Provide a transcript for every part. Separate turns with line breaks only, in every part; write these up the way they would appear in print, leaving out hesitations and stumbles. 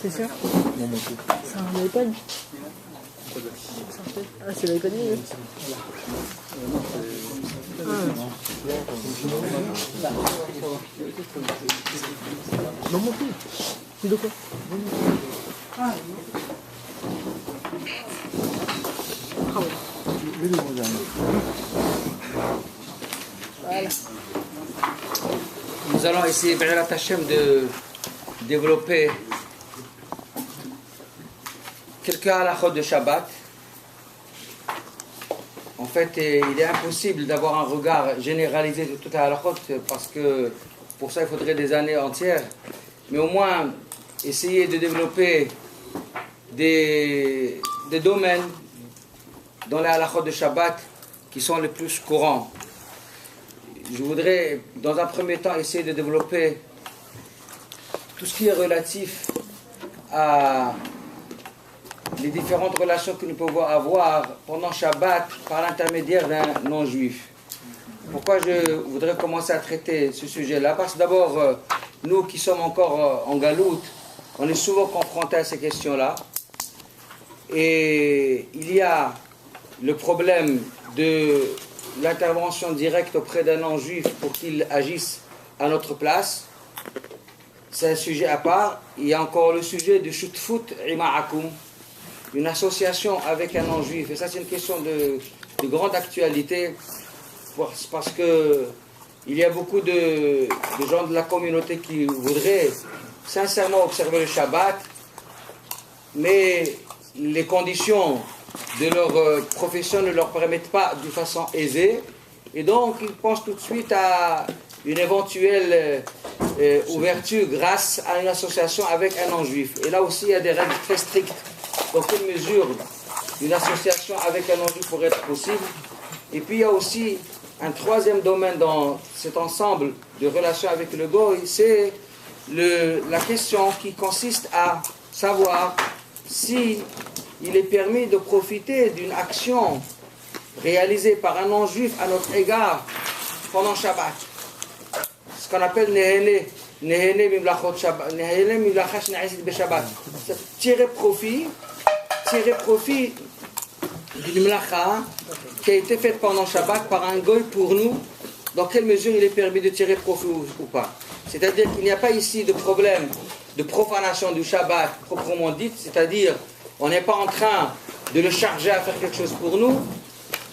C'est ça? C'est un iPad? Ah, c'est l'iPad mini. Non, mon fils. C'est de quoi? Ah,
voilà. Nous allons essayer, Béla Tachem, de développer quelques halakhot de Shabbat. En fait, il est impossible d'avoir un regard généralisé de toute la halakhot parce que pour ça, il faudrait des années entières. Mais au moins, essayer de développer des domaines dans les halakhot de Shabbat qui sont les plus courants. Je voudrais, dans un premier temps, essayer de développer tout ce qui est relatif à les différentes relations que nous pouvons avoir pendant Shabbat par l'intermédiaire d'un non-juif. Pourquoi je voudrais commencer à traiter ce sujet-là? Parce que d'abord, nous qui sommes encore en galoute, on est souvent confrontés à ces questions-là. Et il y a le problème de l'intervention directe auprès d'un non-juif pour qu'il agisse à notre place. C'est un sujet à part. Il y a encore le sujet de Shutfut Ima'akum, une association avec un non-juif. Et ça, c'est une question de grande actualité parce que il y a beaucoup de gens de la communauté qui voudraient sincèrement observer le Shabbat, mais les conditions de leur profession ne leur permettent pas de façon aisée, et donc ils pensent tout de suite à une éventuelle ouverture grâce à une association avec un non-juif. Et là aussi, il y a des règles très strictes. Dans quelle mesure une association avec un non-juif pourrait être possible? Et puis il y a aussi un troisième domaine dans cet ensemble de relations avec le goy, c'est la question qui consiste à savoir si il est permis de profiter d'une action réalisée par un non-juif à notre égard pendant Shabbat. Ce qu'on appelle Nehene Mimlachot Shabbat. Nehene Mimlachot Shabbat. Tirer profit d'une mlacha qui a été faite pendant Shabbat par un goy pour nous. Dans quelle mesure il est permis de tirer profit ou pas? C'est-à-dire qu'il n'y a pas ici de problème de profanation du Shabbat proprement dite, c'est-à-dire on n'est pas en train de le charger à faire quelque chose pour nous.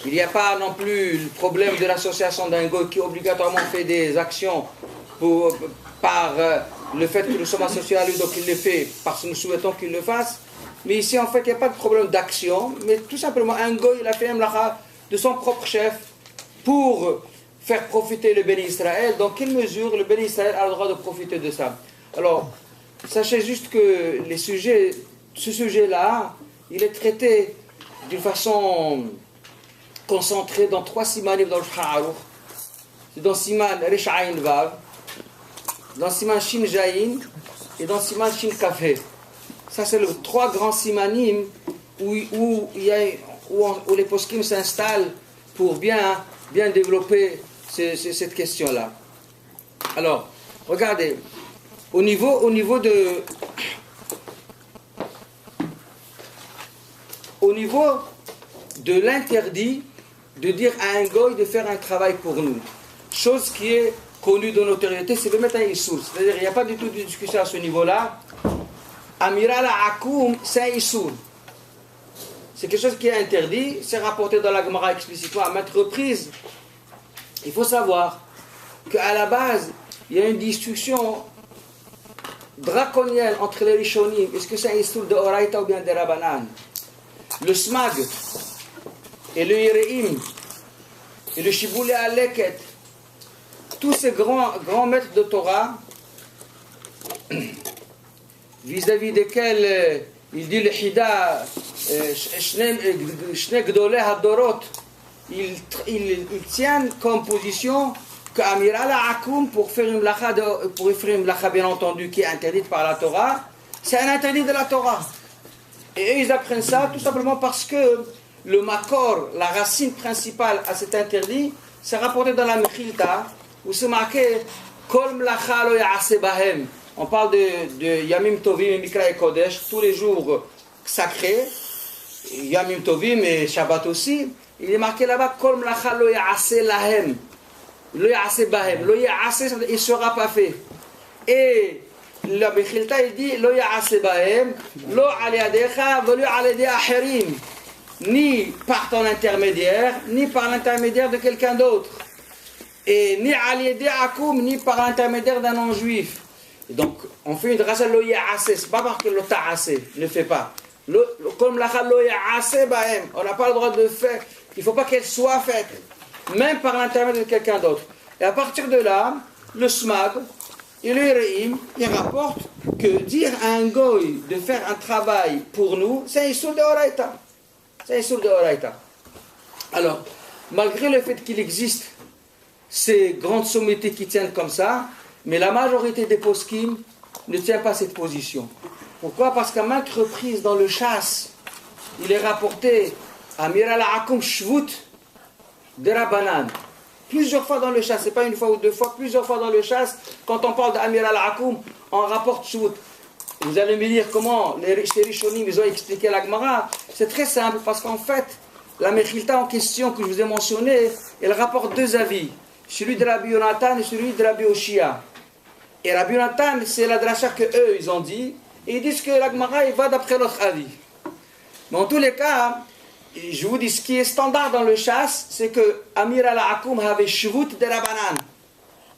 Il n'y a pas non plus le problème de l'association d'un goy qui obligatoirement fait des actions par le fait que nous sommes associés à lui, donc il le fait parce que nous souhaitons qu'il le fasse. Mais ici, en fait, il n'y a pas de problème d'action, mais tout simplement, un goy, il a fait un mlacha de son propre chef pour faire profiter le béni Israël. Dans quelle mesure le béni Israël a le droit de profiter de ça? Alors, sachez juste que ce sujet-là, il est traité d'une façon concentrée dans 3 simanim dans le Shulchan Aruch. C'est dans Siman Resh Ayin Vav, dans Siman Shin Jayin et dans Siman Shin Kafé. Ça, c'est les 3 grands simanim où les poskim s'installent pour bien développer cette question-là. Alors, regardez, au niveau de l'interdit de dire à un goy de faire un travail pour nous, chose qui est connue de notoriété, c'est de mettre un issour. C'est-à-dire il n'y a pas du tout de discussion à ce niveau-là. Amira la akoum, c'est un issour. C'est quelque chose qui est interdit, c'est rapporté dans la Gemara explicitement à maintes reprises. Il faut savoir qu'à la base, il y a une discussion draconienne entre les Rishonim. Est-ce que c'est un issour de Oraïta ou bien de Rabbanan? Le Smag et le Yereim et le Shiboulé Aleket, tous ces grands maîtres de Torah, vis-à-vis desquels il dit le Hida, Shne Gdoleh Hadorot, ils tiennent comme position qu'Amira la Akoum, pour faire une mlacha bien entendu qui est interdite par la Torah, c'est un interdit de la Torah. Et eux, ils apprennent ça tout simplement parce que le makor, la racine principale à cet interdit, c'est rapporté dans la Mechilta, où c'est marqué Kol mlacha lo ya'aseh bahem. On parle de Yamim Tovim, Mikra et Kodesh, tous les jours sacrés, Yamim Tovim et Shabbat aussi. Il est marqué là-bas Kol mlacha lo ya'aseh lahem. Lo ya'aseh bahem. Lo ya'aseh, il ne sera pas fait. Et la Mechilta, il dit Lo ya'aseh bahem, lo ali adecha, velo ali acherim. Ni par ton intermédiaire, ni par l'intermédiaire de quelqu'un d'autre. Et ni ali akoum, ni par l'intermédiaire d'un non-juif. Donc, on fait une dracha lo ya'aseh, c'est pas parce que lo ta'aseh, ne fait pas. Comme la lo ya'aseh bahem, on n'a pas le droit de faire, il ne faut pas qu'elle soit faite, même par l'intermédiaire de quelqu'un d'autre. Et à partir de là, le smag et le Yereim, ils rapportent que dire à un goy de faire un travail pour nous, c'est un issour de Horaïta. C'est un issour de Horaïta. Alors, malgré le fait qu'il existe ces grandes sommités qui tiennent comme ça, mais la majorité des poskim ne tient pas cette position. Pourquoi? Parce qu'à maintes reprises dans le chasse, il est rapporté Amir al-Akum Shvut de Rabbanan. Plusieurs fois dans le chasse, c'est pas une fois ou deux fois, plusieurs fois dans le chasse, quand on parle d'Amir al-Akum, on rapporte Shvut. Vous allez me dire comment les Rishonim ils ont expliqué la Gemara. C'est très simple, parce qu'en fait, la Mechilta en question que je vous ai mentionné, elle rapporte deux avis. Celui de Rabbi Yonatan et celui de Rabbi Oshia. Et Rabbi Yonatan, c'est la dracha que eux ils ont dit, et ils disent que la Gemara il va d'après l'autre avis. Mais en tous les cas, je vous dis, ce qui est standard dans le chasse, c'est que Amir al-Akum avait Shvut de Rabbanan.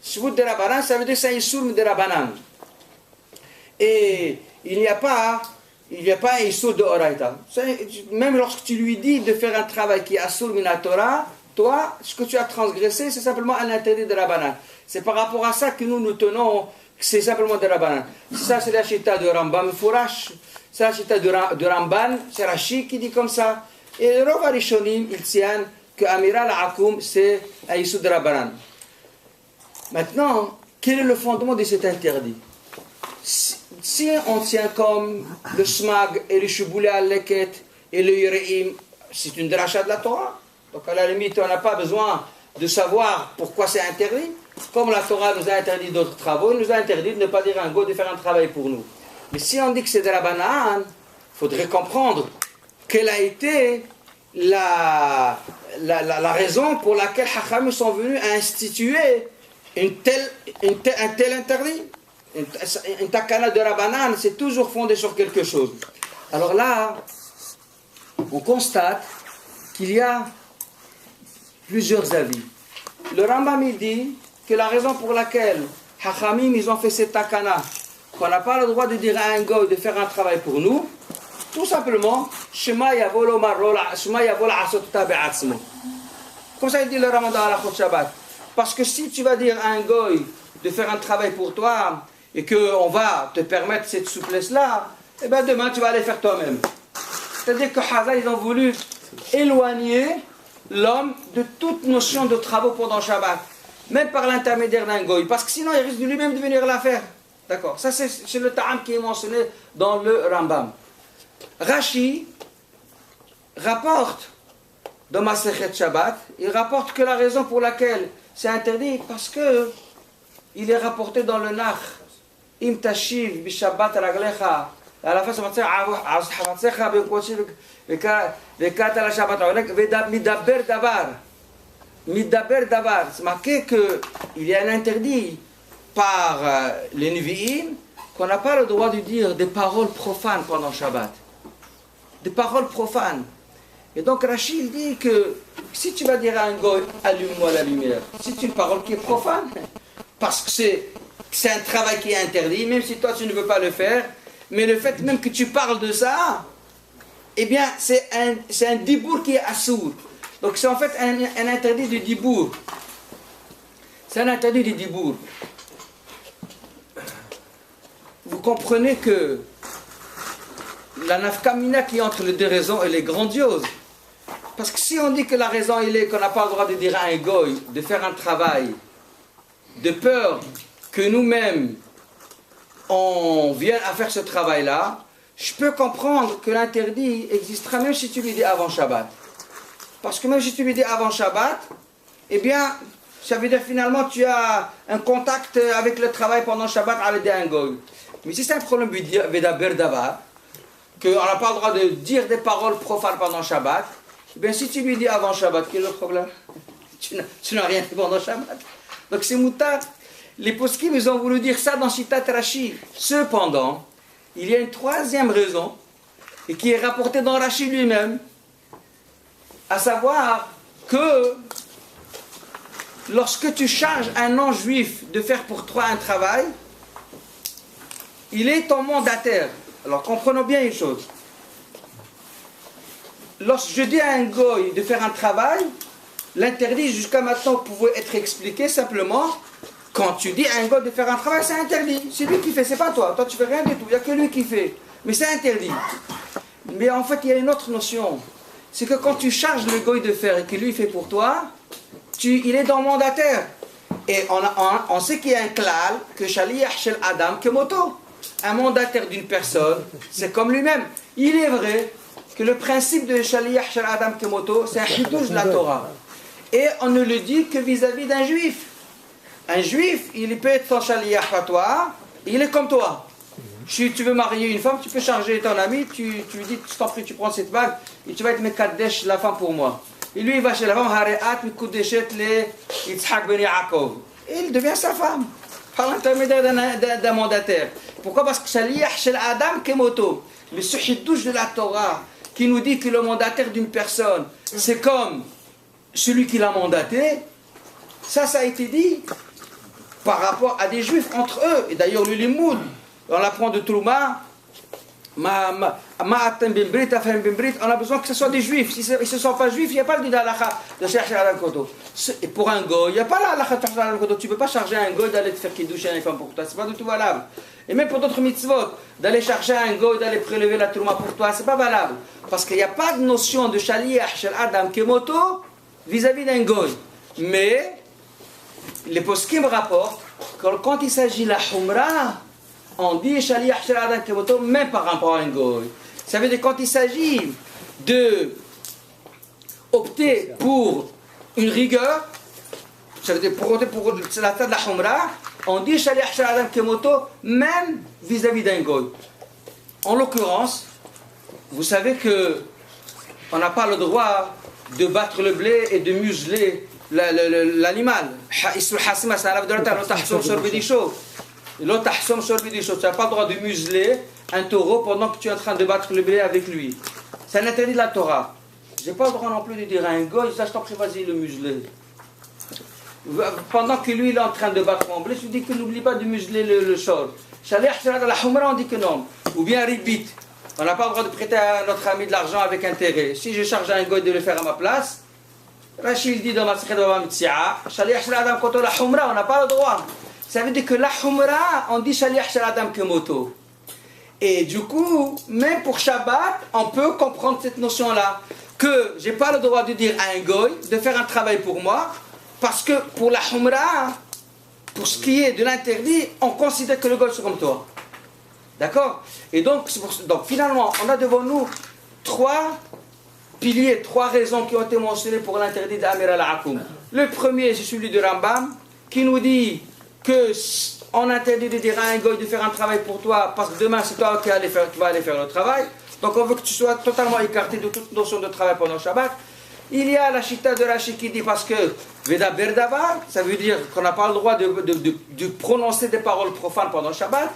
Shvut de Rabbanan, ça veut dire c'est un Issour de Rabbanan. Et il n'y a pas un Issour de Horaïta. Même lorsque tu lui dis de faire un travail qui est Assour min Torah, toi, ce que tu as transgressé, c'est simplement un interdit de Rabbanan. C'est par rapport à ça que nous tenons que c'est simplement de Rabbanan. Ça, c'est la chita de Rambam Fourash. C'est la chita de Ramban, c'est Rashi qui dit comme ça. Et le Rov Rishonim, ils tiennent que Amira al-Akum, c'est un Issour de Rabbanan. Maintenant, quel est le fondement de cet interdit? Si on tient comme le Smag et le Shiboulé al-Leket et le Yereim, c'est une dracha de la Torah. Donc à la limite, on n'a pas besoin de savoir pourquoi c'est interdit. Comme la Torah nous a interdit d'autres travaux, il nous a interdit de ne pas dire à un go de faire un travail pour nous. Mais si on dit que c'est de la banane, il faudrait comprendre quelle a été la raison pour laquelle Hacham sont venus à instituer un tel interdit. Une takana de Rabbanan, c'est toujours fondé sur quelque chose. Alors là, on constate qu'il y a plusieurs avis. Le Rambam il dit que la raison pour laquelle Hachamim ils ont fait cette takana, qu'on n'a pas le droit de dire à un goy de faire un travail pour nous, tout simplement, Shema yavol asot be'atzmo. Comme ça il dit le Ramadan à la Chot Shabbat. Parce que si tu vas dire à un goy de faire un travail pour toi et qu'on va te permettre cette souplesse-là, eh bien demain tu vas aller faire toi-même. C'est-à-dire que Hazal ils ont voulu éloigner l'homme de toute notion de travaux pendant Shabbat, même par l'intermédiaire d'un goy, parce que sinon il risque de lui-même de venir la faire. D'accord? Ça c'est le ta'am qui est mentionné dans le Rambam. Rashi rapporte dans Masechet Shabbat, il rapporte que la raison pour laquelle c'est interdit, parce que il est rapporté dans le Nach, Im tashiv bishabbat raglecha, à la fin ça va dire Midaber davar. C'est marqué qu'il y a un interdit par les Nevi'im qu'on n'a pas le droit de dire des paroles profanes pendant Shabbat. Des paroles profanes. Et donc Rachid il dit que si tu vas dire à un goy, allume-moi la lumière, c'est une parole qui est profane. Parce que c'est un travail qui est interdit, même si toi tu ne veux pas le faire. Mais le fait même que tu parles de ça, eh bien, c'est un dibour qui est assour. Donc, c'est en fait un interdit de dibour. C'est un interdit de dibour. Vous comprenez que la nafkamina qui est entre les deux raisons, elle est grandiose. Parce que si on dit que la raison, il est qu'on n'a pas le droit de dire à un goy de faire un travail, de peur que nous-mêmes, on vienne à faire ce travail-là, je peux comprendre que l'interdit existera même si tu lui dis avant Shabbat. Parce que même si tu lui dis avant Shabbat, eh bien, Ça veut dire finalement tu as un contact avec le travail pendant Shabbat avec un goy. Mais si c'est un problème Veda Berdavar, qu'on n'a pas le droit de dire des paroles profanes pendant Shabbat, eh bien si tu lui dis avant Shabbat, quel est le problème? Tu n'as rien fait pendant Shabbat. Donc c'est moutard. Les poskim, ils ont voulu dire ça dans Shitat Rashi. Cependant, il y a une troisième raison, et qui est rapportée dans Rashi lui-même, à savoir que lorsque tu charges un non-juif de faire pour toi un travail, il est ton mandataire. Alors comprenons bien une chose. Lorsque je dis à un goy de faire un travail, l'interdit jusqu'à maintenant pouvait être expliqué simplement, quand tu dis à un goy de faire un travail, c'est interdit. C'est lui qui fait, c'est pas toi. Toi tu fais rien du tout, il n'y a que lui qui fait. Mais c'est interdit. Mais en fait il y a une autre notion. C'est que quand tu charges le goy de faire et que lui fait pour toi, il est dans mandataire. Et on sait qu'il y a un klal, que Shaliach Shel Adam Kemoto. Un mandataire d'une personne, c'est comme lui-même. Il est vrai que le principe de Shaliach Shel Adam Kemoto, c'est un chidouche de la Torah. Et on ne le dit que vis-à-vis d'un juif. Un juif, il peut être ton Shaliach à toi, il est comme toi. Si tu veux marier une femme, tu peux charger ton ami, tu lui dis, je t'en prie, tu prends cette bague, et tu vas être Mekadesh, la femme pour moi. Et lui, il va chez la femme, Hareat, Mikudeshet, le Yitzhak ben Yaakov. Et il devient sa femme, par l'intermédiaire d'un mandataire. Pourquoi? Parce que Shaliach Shel Adam Kemoto, le chidouche de la Torah, qui nous dit que le mandataire d'une personne, c'est comme celui qui l'a mandaté, ça a été dit par rapport à des juifs entre eux. Et d'ailleurs, le Limoud, on l'apprend de Trouma, on a besoin que ce soit des juifs. Si ils ne sont pas juifs, il n'y a pas le d'Alacha de chercher à l'Al-Kodo. Et pour un goy, il n'y a pas l'Alacha de chercher à l'Al-Kodo. Tu ne peux pas charger un goy d'aller te faire kiddush à une femme pour toi. Ce n'est pas du tout valable. Et même pour d'autres mitzvot, d'aller chercher un goy, d'aller prélever la Trouma pour toi, ce n'est pas valable. Parce qu'il n'y a pas de notion de Shaliach Shel Adam Kemoto vis-à-vis d'un goy. Mais les poskim rapportent que quand il s'agit de la Humra, on dit Shaliach Shel Adam Kemoto même par rapport à un goy. Ça veut dire quand il s'agit de opter pour une rigueur, ça veut dire pour opter pour la tête de la Humra, on dit Shaliach Shel Adam Kemoto même vis-à-vis d'un goy. En l'occurrence, vous savez que on n'a pas le droit de battre le blé et de museler l'animal. Tu n'as pas le droit de museler un taureau pendant que tu es en train de battre le blé avec lui. C'est un interdit de la Torah. Je n'ai pas le droit non plus de dire à un goy, je t'en prie, vas-y le museler. Pendant que lui il est en train de battre mon blé, je lui dis que n'oublie pas de museler le sol. Shaliach Shel Adam la Humra, on dit que non. Ou bien ribit. On n'a pas le droit de prêter à notre ami de l'argent avec intérêt. Si je charge un goy de le faire à ma place, Rachid dit dans la Sikhat Baba Mitzia, Shaliach Shel Adam Kemoto la Humra, on n'a pas le droit. Ça veut dire que la Humra, on dit Shaliach Shel Adam Kemoto. Et du coup, même pour Shabbat, on peut comprendre cette notion-là. Que j'ai pas le droit de dire à un goy de faire un travail pour moi, parce que pour la Humra, pour ce qui est de l'interdit, on considère que le goy c'est comme toi. D'accord? Et donc finalement, on a devant nous trois piliers, trois raisons qui ont été mentionnées pour l'interdit d'Amir al-Akoum. Le premier, c'est celui de Rambam, qui nous dit que on interdit de dire à un goy de faire un travail pour toi, parce que demain c'est toi qui vas aller faire le travail. Donc on veut que tu sois totalement écarté de toute notion de travail pendant Shabbat. Il y a la chita de Rashi qui dit parce que Veda Berdavar, ça veut dire qu'on n'a pas le droit de prononcer des paroles profanes pendant Shabbat.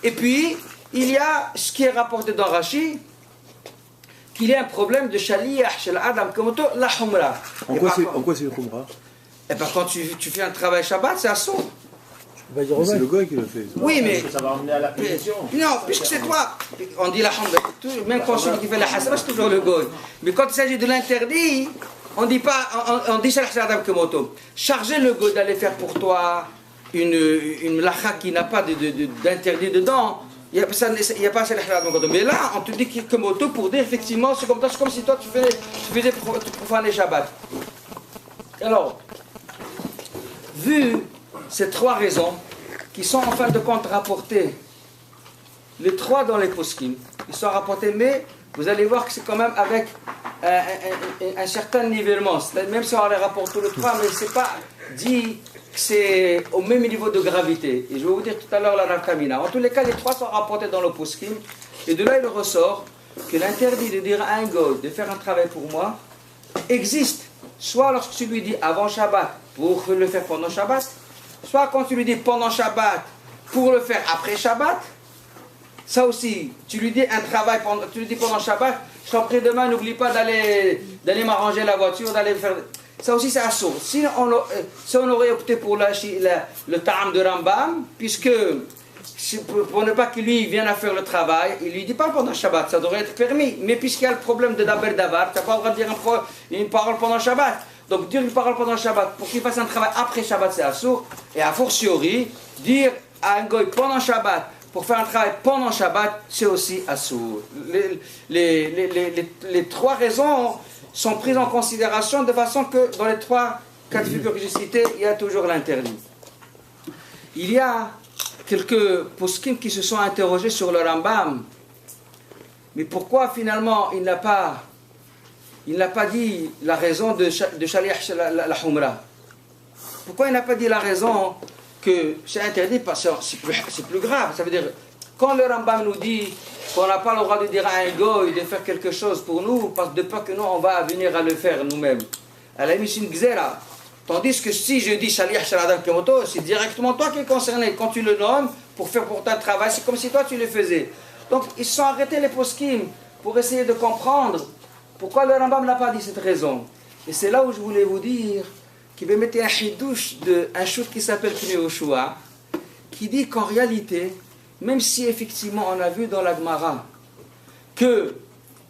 Et puis, il y a ce qui est rapporté dans Rashi, qu'il y a un problème de Shaliach Shel Adam Kemoto la Humra.
En quoi c'est le Humra?
Et bien quand tu fais un travail Shabbat, c'est un son.
C'est le goy qui le fait.
Oui, mais
ça va emmener à la punition.
Non, puisque c'est toi. On dit la Humra. Même quand celui qui fait la Hasra, c'est toujours le goy. Mais quand il s'agit de l'interdit, on dit pas, on dit Shaliach Shel Adam Kemoto. Charger le goy d'aller faire pour toi une lacha qui n'a pas d'interdit dedans. Il n'y a pas Shaliach Shel Adam Kemoto. Mais là, on te dit Kemoto pour dire effectivement, c'est comme si toi tu faisais profaner Shabbat. Alors, vu ces trois raisons qui sont en fin de compte rapportées, les trois dans les poskim, ils sont rapportés, mais vous allez voir que c'est quand même avec un certain nivellement. Même si on les rapporte tous les trois, mais c'est pas dit que c'est au même niveau de gravité. Et je vais vous dire tout à l'heure la nafkamina. En tous les cas, les trois sont rapportés dans le poskim. Et de là, il ressort que l'interdit de dire à un goy de faire un travail pour moi existe. Soit lorsque tu lui dis avant Shabbat pour le faire pendant Shabbat, soit quand tu lui dis pendant Shabbat pour le faire après Shabbat. Ça aussi, tu lui dis un travail, tu lui dis pendant Shabbat, je t'en prie demain, n'oublie pas d'aller m'arranger la voiture, d'aller faire... Ça aussi, c'est assourd. Si on aurait opté pour le ta'am de Rambam, puisque pour ne pas que lui vienne à faire le travail, il lui dit pas pendant Shabbat, ça devrait être permis. Mais puisqu'il y a le problème de Daber Davar, tu n'as pas le droit de dire une parole pendant Shabbat. Donc dire une parole pendant Shabbat, pour qu'il fasse un travail après Shabbat, c'est assourd. Et a fortiori, dire à un goy pendant Shabbat, pour faire un travail pendant Shabbat, c'est aussi assourd. Les trois raisons sont prises en considération de façon que dans les trois cas de figure que j'ai cités, il y a toujours l'interdit. Il y a quelques poskim qui se sont interrogés sur le Rambam. Mais pourquoi finalement il n'a pas dit la raison de Shaliah la Humra? Pourquoi il n'a pas dit la raison que c'est interdit? Parce que c'est plus grave. Ça veut dire, quand le Rambam nous dit qu'on n'a pas le droit de dire à un goy de faire quelque chose pour nous, parce de peur que nous, on va venir à le faire nous-mêmes. À la limite, c'est une gzera. Tandis que si je dis Shaliah Shaladam Kemoto, c'est directement toi qui es concerné. Quand tu le nommes pour faire pour ton travail, c'est comme si toi tu le faisais. Donc, ils se sont arrêtés les poskim pour essayer de comprendre pourquoi le Rambam n'a pas dit cette raison. Et c'est là où je voulais vous dire qu'il va mettre un chidouche d'un chouf qui s'appelle Pnei Yoshua, qui dit qu'en réalité, même si effectivement on a vu dans la Gemara qu'il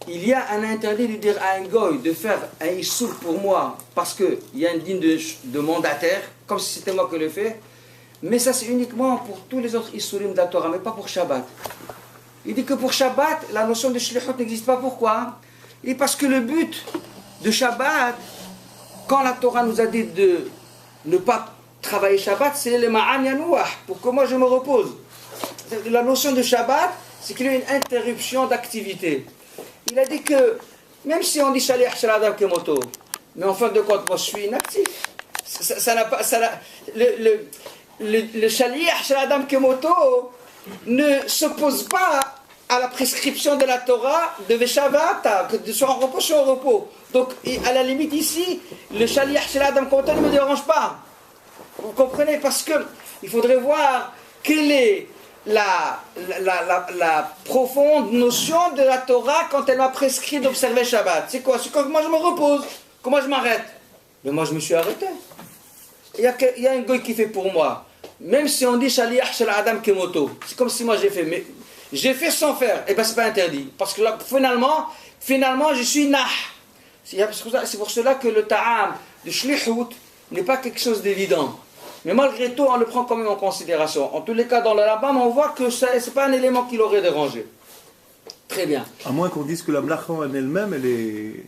y a un interdit de dire à un goy de faire un issour pour moi parce qu'il y a une digne de mandataire, comme si c'était moi qui le fais, mais ça c'est uniquement pour tous les autres issourim de la Torah, mais pas pour Shabbat. Il dit que pour Shabbat, la notion de shlichut n'existe pas. Pourquoi? Il dit parce que le but de Shabbat, quand la Torah nous a dit de ne pas travailler Shabbat, c'est le ma'an yanouah, pour que moi je me repose. La notion de Shabbat, c'est qu'il y a une interruption d'activité. Il a dit que, même si on dit Shaliach Shaladam Kemoto, mais en fin de compte, moi je suis inactif. Le Shaliach Shaladam Kemoto ne s'oppose pas à la prescription de la Torah de Veshavata, que de soit en repos, soit en repos. Donc, à la limite ici, le Shaliach Shaladam Kemoto ne me dérange pas. Vous comprenez? Parce qu'il faudrait voir quelle est la profonde notion de la Torah quand elle m'a prescrit d'observer Shabbat. C'est quoi? C'est quand moi je me repose, comment je m'arrête. Mais moi je me suis arrêté. Il y a un goy qui fait pour moi. Même si on dit Shaliach Shel Adam Kemoto, c'est comme si moi j'ai fait. Mais j'ai fait sans faire. Et bien c'est pas interdit. Parce que là, finalement je suis nah. C'est pour cela que le ta'am de Shlichut n'est pas quelque chose d'évident. Mais malgré tout, on le prend quand même en considération. En tous les cas, dans le Rambam, on voit que ce n'est pas un élément qui l'aurait dérangé. Très bien.
À moins qu'on dise que la mlacha en elle-même, elle est...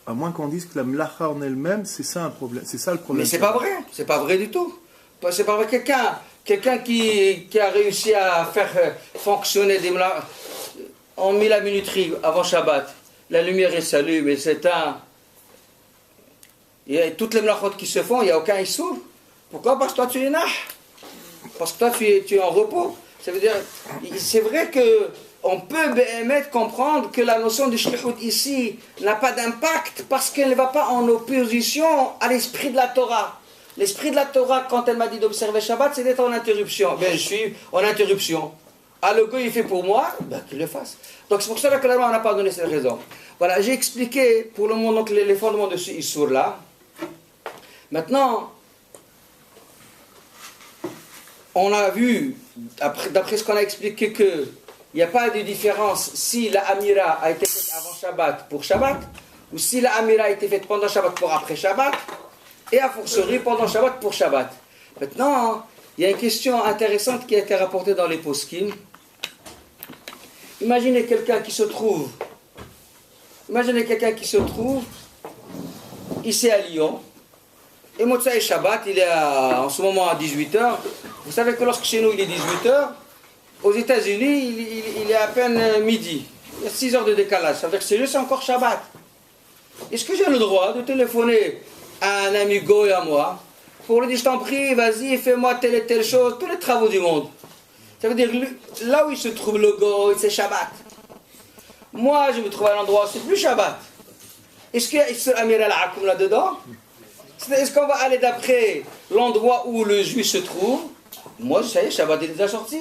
À moins qu'on dise que la mlacha en elle-même, c'est ça un problème. C'est ça le problème.
Mais c'est pas vrai. C'est pas vrai du tout. C'est pas vrai. Quelqu'un qui a réussi à faire fonctionner des mlachas, on met la minuterie avant Shabbat, la lumière est s'allume et s'éteint. Il y a toutes les mlachot qui se font, il n'y a aucun issour. Pourquoi? Parce que toi tu es nah. Parce que toi tu es en repos. Ça veut dire, c'est vrai qu'on peut comprendre que la notion de shlichut ici n'a pas d'impact parce qu'elle ne va pas en opposition à l'esprit de la Torah. L'esprit de la Torah, quand elle m'a dit d'observer Shabbat, c'est d'être en interruption. Ben, je suis en interruption. Ah, le goy il fait pour moi, ben, qu'il le fasse. Donc c'est pour cela que la loi n'a pas donné cette raison. Voilà, j'ai expliqué pour le moment donc, les fondements de ce issour-là. Maintenant, on a vu, d'après ce qu'on a expliqué, qu'il n'y a pas de différence si la Amira a été faite avant Shabbat pour Shabbat, ou si la Amira a été faite pendant Shabbat pour après Shabbat, et a fortiori pendant Shabbat pour Shabbat. Maintenant, il y a une question intéressante qui a été rapportée dans les poskim. Imaginez quelqu'un qui se trouve ici à Lyon, et Motsa et Shabbat, il est en ce moment à 18h. Vous savez que lorsque chez nous il est 18h, aux États-Unis il est à peine midi. il y a 6 heures de décalage. Ça veut dire que c'est encore Shabbat. Est-ce que j'ai le droit de téléphoner à un ami goy à moi pour lui dire, je t'en prie, vas-y, fais-moi telle et telle chose, tous les travaux du monde. Ça veut dire, là où il se trouve le goy, c'est Shabbat. Moi, je me trouve à un endroit où c'est plus Shabbat. Est-ce qu'il y a Isur Amir al-Akoum là-dedans? Est-ce qu'on va aller d'après l'endroit où le juif se trouve? Moi, ça y est, Shabbat est déjà sorti.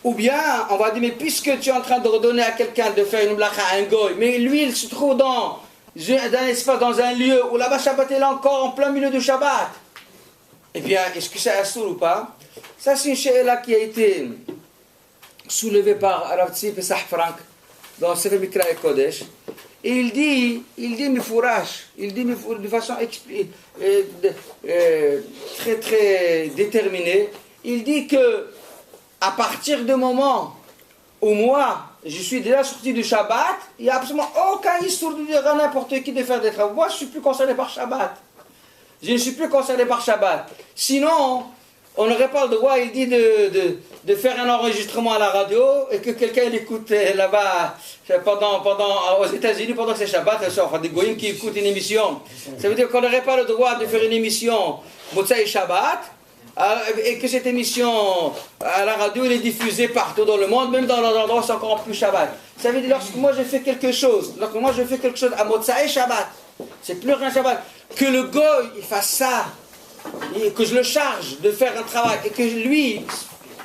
Ou bien, on va dire, mais puisque tu es en train de redonner à quelqu'un de faire une blacha à un goy, mais lui, il se trouve dans un espace, dans un lieu où là-bas, Shabbat est là encore en plein milieu du Shabbat. Eh bien, est-ce que c'est assour ou pas? Ça, c'est une chéla qui a été soulevée par Rav Tzvi Pesach Frank dans Sefer Mikra et Kodesh. Et il dit Mifourash, il dit de façon très très déterminée, il dit que à partir du moment où moi, je suis déjà sorti du Shabbat, il n'y a absolument aucun histoire de dire à n'importe qui de faire des travaux. Moi, je ne suis plus concerné par Shabbat. Je ne suis plus concerné par Shabbat. Sinon, on n'aurait pas le droit, il dit, de faire un enregistrement à la radio et que quelqu'un l'écoute là-bas aux États-Unis pendant que c'est Shabbat, enfin des goyim qui écoutent une émission. Ça veut dire qu'on n'aurait pas le droit de faire une émission Motsai Shabbat et que cette émission à la radio elle est diffusée partout dans le monde, même dans l'endroit où c'est encore plus Shabbat. Ça veut dire lorsque moi je fais quelque chose à Motsai Shabbat, c'est plus rien Shabbat, que le goy il fasse ça, et que je le charge de faire un travail et que lui,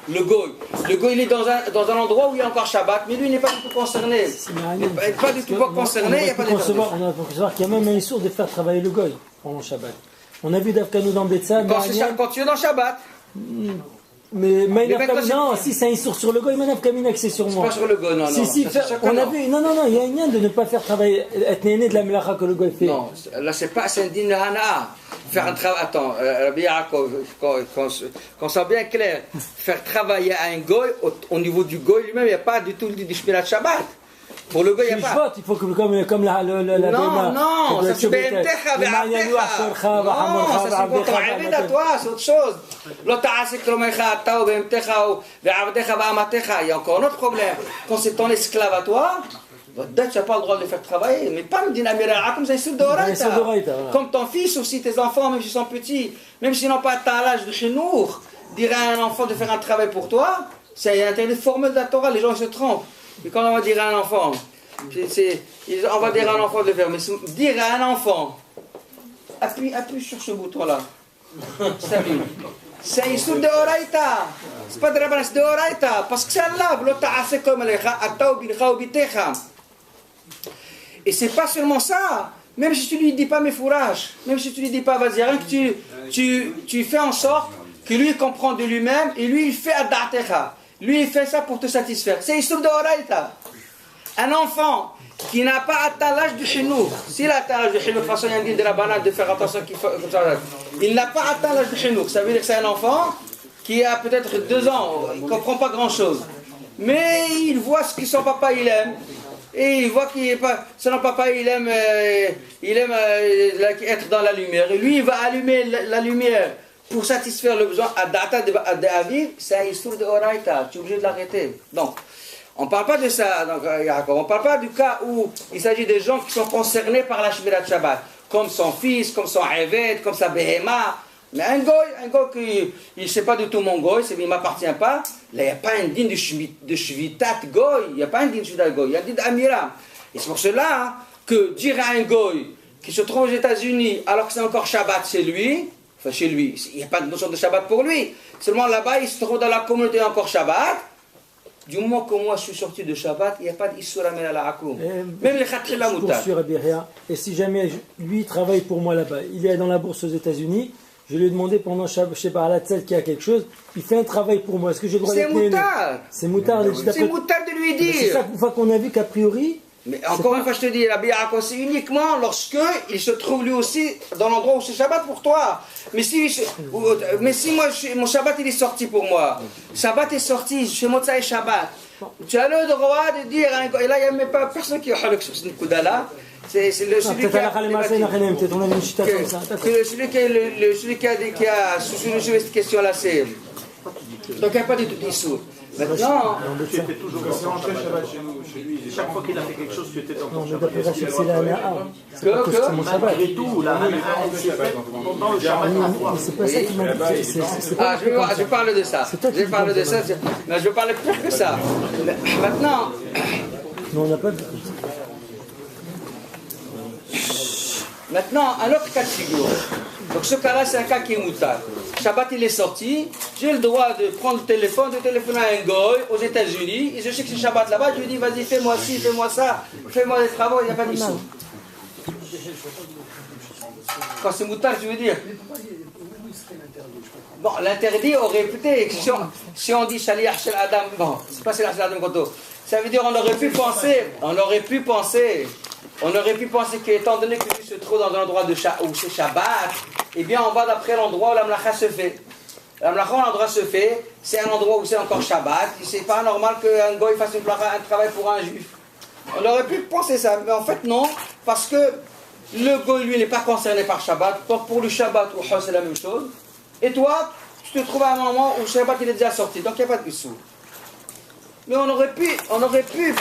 le goy il est dans un endroit où il y a encore Shabbat, mais lui il n'est pas du tout concerné. Il n'est pas du tout concerné, il n'y a pas de
concevoir qu'il y a même une source de faire travailler le goy pendant Shabbat. On a vu d'Afkanou dans Betsa.
Quand tu es dans Shabbat.
Mais non, si c'est une source sur le goy, Manaf Kamina que c'est sur moi.
C'est pas sur le goy, non.
Si, on a vu, non, il y a un lien de ne pas faire travailler, être néné de la melacha que le goy fait.
Non, là c'est un din hana. Faire un travail, attends, Rabbi Yaakov, qu'on soit bien clair, faire travailler un goy, au niveau du goy lui-même, il n'y a pas du tout de Shmirat Shabbat. Pour le goy, il n'y a pas.
Il faut que comme la
non, ça c'est Be'emtecha, Be'abtecha. Non, ça c'est pour ton Abed à toi, c'est autre chose. Il y a encore un autre problème. Quand c'est ton esclave à toi, tu n'as pas le droit de les faire travailler. Mais pas me dire comme ça, c'est d'oraita. Comme ton fils aussi, tes enfants, même s'ils sont petits, même s'ils n'ont pas atteint l'âge de chenour, dire à un enfant de faire un travail pour toi, c'est interdit formel de la Torah, les gens se trompent. Et quand on va dire à un enfant, on va dire à un enfant de le faire, mais dire à un enfant, appuie sur ce bouton-là. Salut. C'est un issur de Oraita. C'est pas de Rabban, c'est de Oraita. Parce que c'est Allah. Et c'est pas seulement ça. Même si tu lui dis pas mes fourrages, même si tu lui dis pas vas-y, rien que tu fais en sorte que lui comprend de lui-même et lui il fait Adda'atecha. Lui il fait ça pour te satisfaire. C'est issur de Oraita. Un enfant qui n'a pas atteint l'âge du chinour, s'il a atteint l'âge du chinour, de toute façon il y a un dit de la banane de faire attention il n'a pas atteint l'âge du chinour, ça veut dire que c'est un enfant qui a peut-être 2 ans, il ne comprend pas grand chose, mais il voit ce que son papa il aime, et il voit son papa il aime être dans la lumière, et lui il va allumer la lumière pour satisfaire le besoin à data de Aviv, c'est un histoire de Oraita, tu es obligé de l'arrêter. Donc on ne parle pas de ça, donc, on ne parle pas du cas où il s'agit des gens qui sont concernés par la Shmirat Shabbat, comme son fils, comme son Eved, comme sa Behema. Mais un goy qui il ne sait pas du tout mon goy, il ne m'appartient pas, là il n'y a pas un din de Shvitat goy, il n'y a pas un din de Shvitat goy, il y a un din d'Amira. Et c'est pour cela que dire à un goy qui se trouve aux États-Unis alors que c'est encore Shabbat chez lui, il n'y a pas de notion de Shabbat pour lui, seulement là-bas il se trouve dans la communauté encore Shabbat. Du moment que moi je suis sorti de Shabbat, il n'y a pas d'Issur Amir al-Akoum. Même les Khatkhila Moutar.
Et si jamais lui travaille pour moi là-bas, il est dans la bourse aux États-Unis, je lui ai demandé pendant Shabbat, je sais pas, à la tzel qu'il y a quelque chose, il fait un travail pour moi. Est-ce que j'ai le droit d'être néné? C'est moutard.
C'est moutard de lui dire.
C'est ça une fois qu'on a vu qu'a priori.
Mais encore une fois, je te dis, Rabbi Yaakov, c'est uniquement lorsque il se trouve lui aussi dans l'endroit où c'est Shabbat pour toi. Mais si moi, mon Shabbat il est sorti pour moi, Shabbat est sorti, chez Motsai Shabbat, tu as le droit de dire, et là il n'y a même pas personne qui a halak sur ce coup-là. C'est celui qui a soulevé cette question-là, c'est. Donc il n'y a pas du tout d'issou. Maintenant,
tu étais toujours dans rentrais Shabbat chez lui. Chaque fois qu'il a fait quelque chose, tu étais dans ton Shabbat.
Mais d'après Rachid, c'est la Na'a. C'est pas que mon Shabbat.
Malgré tout, la Na'a, elle s'est faite pendant le Shabbat.
C'est pas ça qui m'a dit.
je parle de ça. Je parle de ça, mais je parle plus que ça. Maintenant.
Non, on n'a pas de.
Maintenant, un autre cas de figure. Donc ce cas-là, c'est un cas qui est moutard. Shabbat, il est sorti. J'ai le droit de prendre le téléphone, de téléphoner à un goy aux États-Unis. Et je sais que c'est Shabbat là-bas. Je lui dis, vas-y, fais-moi ci, fais-moi ça, fais-moi des travaux. Il n'y a pas de issue. Quand c'est moutard, je veux dire. Bon, l'interdit aurait été, si on dit Shaliach Shel Adam, bon, c'est pas Shaliach Shel Adam Koto. Ça veut dire on aurait pu penser qu'étant donné que lui se trouve dans un endroit où c'est Shabbat, eh bien on va d'après l'endroit où la mlacha se fait. La mlacha, l'endroit se fait, c'est un endroit où c'est encore Shabbat, c'est pas normal qu'un goy fasse un travail pour un juif. On aurait pu penser ça, mais en fait non, parce que le goy lui n'est pas concerné par Shabbat, donc pour le Shabbat ou c'est la même chose. Et toi, tu te trouves à un moment où Shabbat il est déjà sorti, donc il n'y a pas de issue. Mais on aurait pu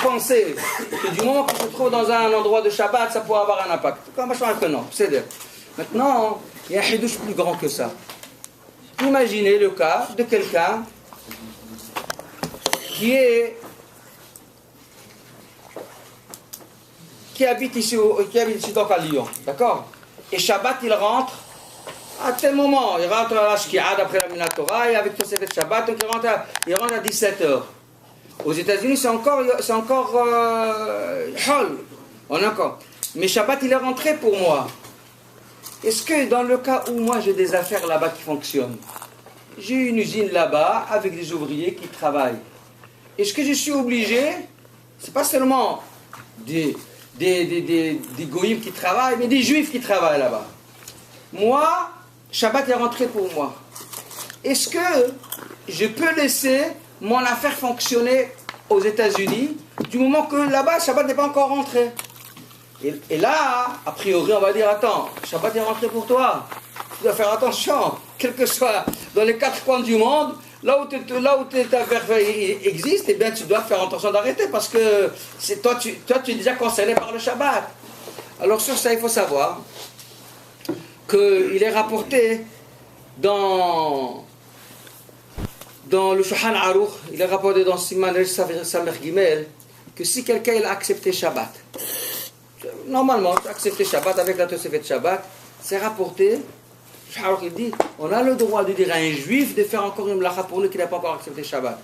penser que du moment que tu te trouves dans un endroit de Shabbat, ça pourrait avoir un impact. Comme je pense que non, c'est dire. Maintenant, il y a un hidouche plus grand que ça. Imaginez le cas de quelqu'un qui habite ici donc à Lyon, d'accord? Et Shabbat, il rentre à tel moment, il rentre à la Shki'ad après la Minatora, et avec Tosefet Shabbat, donc il rentre à 17h. Aux États-Unis, c'est encore hol. On a encore. Mais Shabbat, il est rentré pour moi. Est-ce que dans le cas où moi j'ai des affaires là-bas qui fonctionnent, j'ai une usine là-bas avec des ouvriers qui travaillent, est-ce que je suis obligé, c'est pas seulement des goïms qui travaillent, mais des juifs qui travaillent là-bas. Moi, Shabbat est rentré pour moi. Est-ce que je peux laisser mon affaire fonctionner aux États-Unis du moment que là-bas, Shabbat n'est pas encore rentré? Et là, a priori, on va dire, attends, Shabbat est rentré pour toi. Tu dois faire attention, quel que soit dans les quatre coins du monde, là où ta affaire existe, eh bien, tu dois faire attention d'arrêter parce que toi, tu es déjà concerné par le Shabbat. Alors sur ça, il faut savoir qu'il est rapporté dans le Shulchan Aruch, il est rapporté dans Siman Resh Samer Gimel, que si quelqu'un a accepté Shabbat, normalement, tu as accepté Shabbat avec la Tosefet Shabbat, c'est rapporté, Shulchan Aruch il dit, on a le droit de dire à un juif de faire encore une mlacha pour lui qui n'a pas encore accepté Shabbat.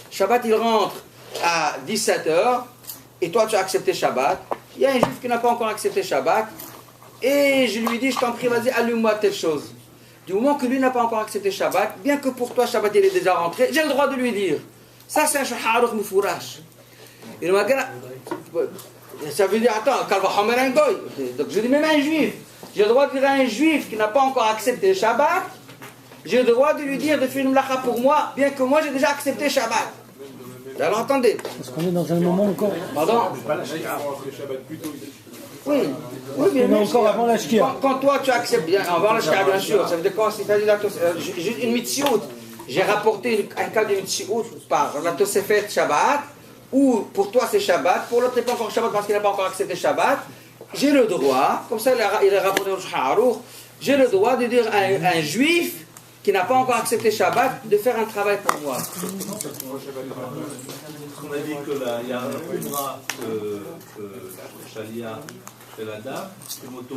Shabbat, il rentre à 17h, et toi tu as accepté Shabbat, il y a un juif qui n'a pas encore accepté Shabbat, et je lui dis, je t'en prie, vas-y, allume-moi telle chose. Du moment que lui n'a pas encore accepté Shabbat, bien que pour toi Shabbat il est déjà rentré, j'ai le droit de lui dire. Ça c'est un Shulchan Aruch Mufurash. Il m'a dit, ça veut dire, attends, Kalvachomer un goy. Donc je dis, même un juif, j'ai le droit de dire à un juif qui n'a pas encore accepté Shabbat, j'ai le droit de lui dire de faire une mlacha pour moi, bien que moi j'ai déjà accepté Shabbat. Alors entendez.
Parce qu'on est dans un moment encore.
Pardon? Oui, bien
encore avant la Shkia.
Quand toi tu acceptes bien, avant la Shkia, bien sûr, ça veut dire quoi? C'est-à-dire une mitziout. J'ai rapporté un cas de mitziout par la Tosefet Shabbat, où pour toi c'est Shabbat, pour l'autre n'est pas encore Shabbat parce qu'il n'a pas encore accepté Shabbat. J'ai le droit, comme ça il est rapporté au Shulchan Aruch, j'ai le droit de dire à un juif qui n'a pas encore accepté Shabbat de faire un travail pour moi.
On a dit qu'il y a un Khumra Shalia de la dame, le moto.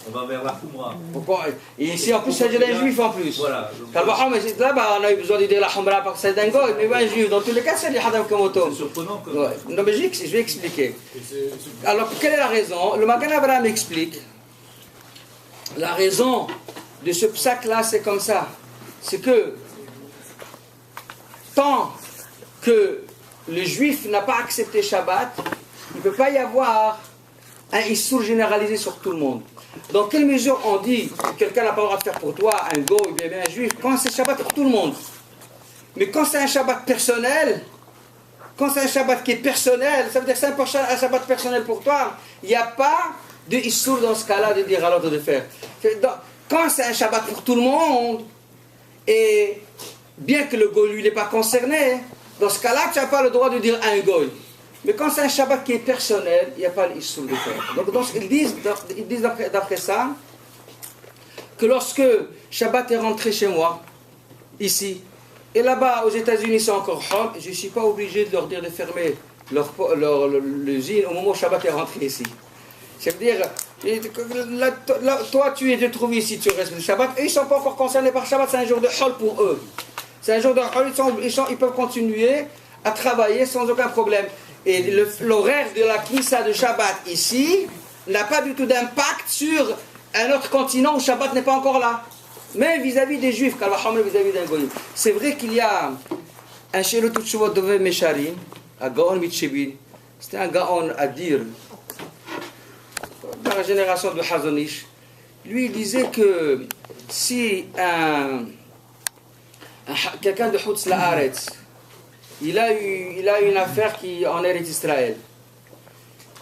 On va vers la Khumra.
Pourquoi? Et ici en plus c'est un juif en plus.
Voilà.
Là-bas on a eu besoin de dire la Khumra parce que c'est un goy, mais un juif. Dans tous les cas c'est les Hadam Kamoto.
C'est surprenant que.
Ouais. Non mais je vais expliquer. Alors quelle est la raison? Le Magen Avraham explique. La raison de ce psak là c'est comme ça. C'est que tant que le juif n'a pas accepté Shabbat, il ne peut pas y avoir un issour généralisé sur tout le monde. Dans quelle mesure on dit que quelqu'un n'a pas le droit de faire pour toi, un go ou bien un juif, quand c'est Shabbat pour tout le monde? Mais quand c'est un Shabbat personnel, quand c'est un Shabbat qui est personnel, ça veut dire que c'est un Shabbat personnel pour toi, il n'y a pas de issour dans ce cas-là de dire à l'autre de faire. Quand c'est un Shabbat pour tout le monde, et bien que le go lui n'est pas concerné, Dans ce cas-là, tu n'as pas le droit de dire un goy. Mais quand c'est un Shabbat qui est personnel, il n'y a pas l'issur de faire. Donc ils disent d'après ça, que lorsque Shabbat est rentré chez moi, ici, et là-bas aux États-Unis c'est encore hot, je ne suis pas obligé de leur dire de fermer l'usine au moment où Shabbat est rentré ici. Ça veut dire, toi tu te trouves ici, tu restes le Shabbat, et ils ne sont pas encore concernés par Shabbat, c'est un jour de hol pour eux. C'est un jour de hol, ils peuvent continuer à travailler sans aucun problème. Et l'horaire de la Knissa de Shabbat ici n'a pas du tout d'impact sur un autre continent où Shabbat n'est pas encore là. Mais vis-à-vis des Juifs, vis-à-vis d'un Goïm. C'est vrai qu'il y a un Shelo Tutshuvot Dove Mesharim, un Gaon Mitchebin. C'était un Gaon à dire dans la génération de Hazonish. Lui, il disait que si quelqu'un de Hutz La'aretz, il a une affaire en Eretz Israël.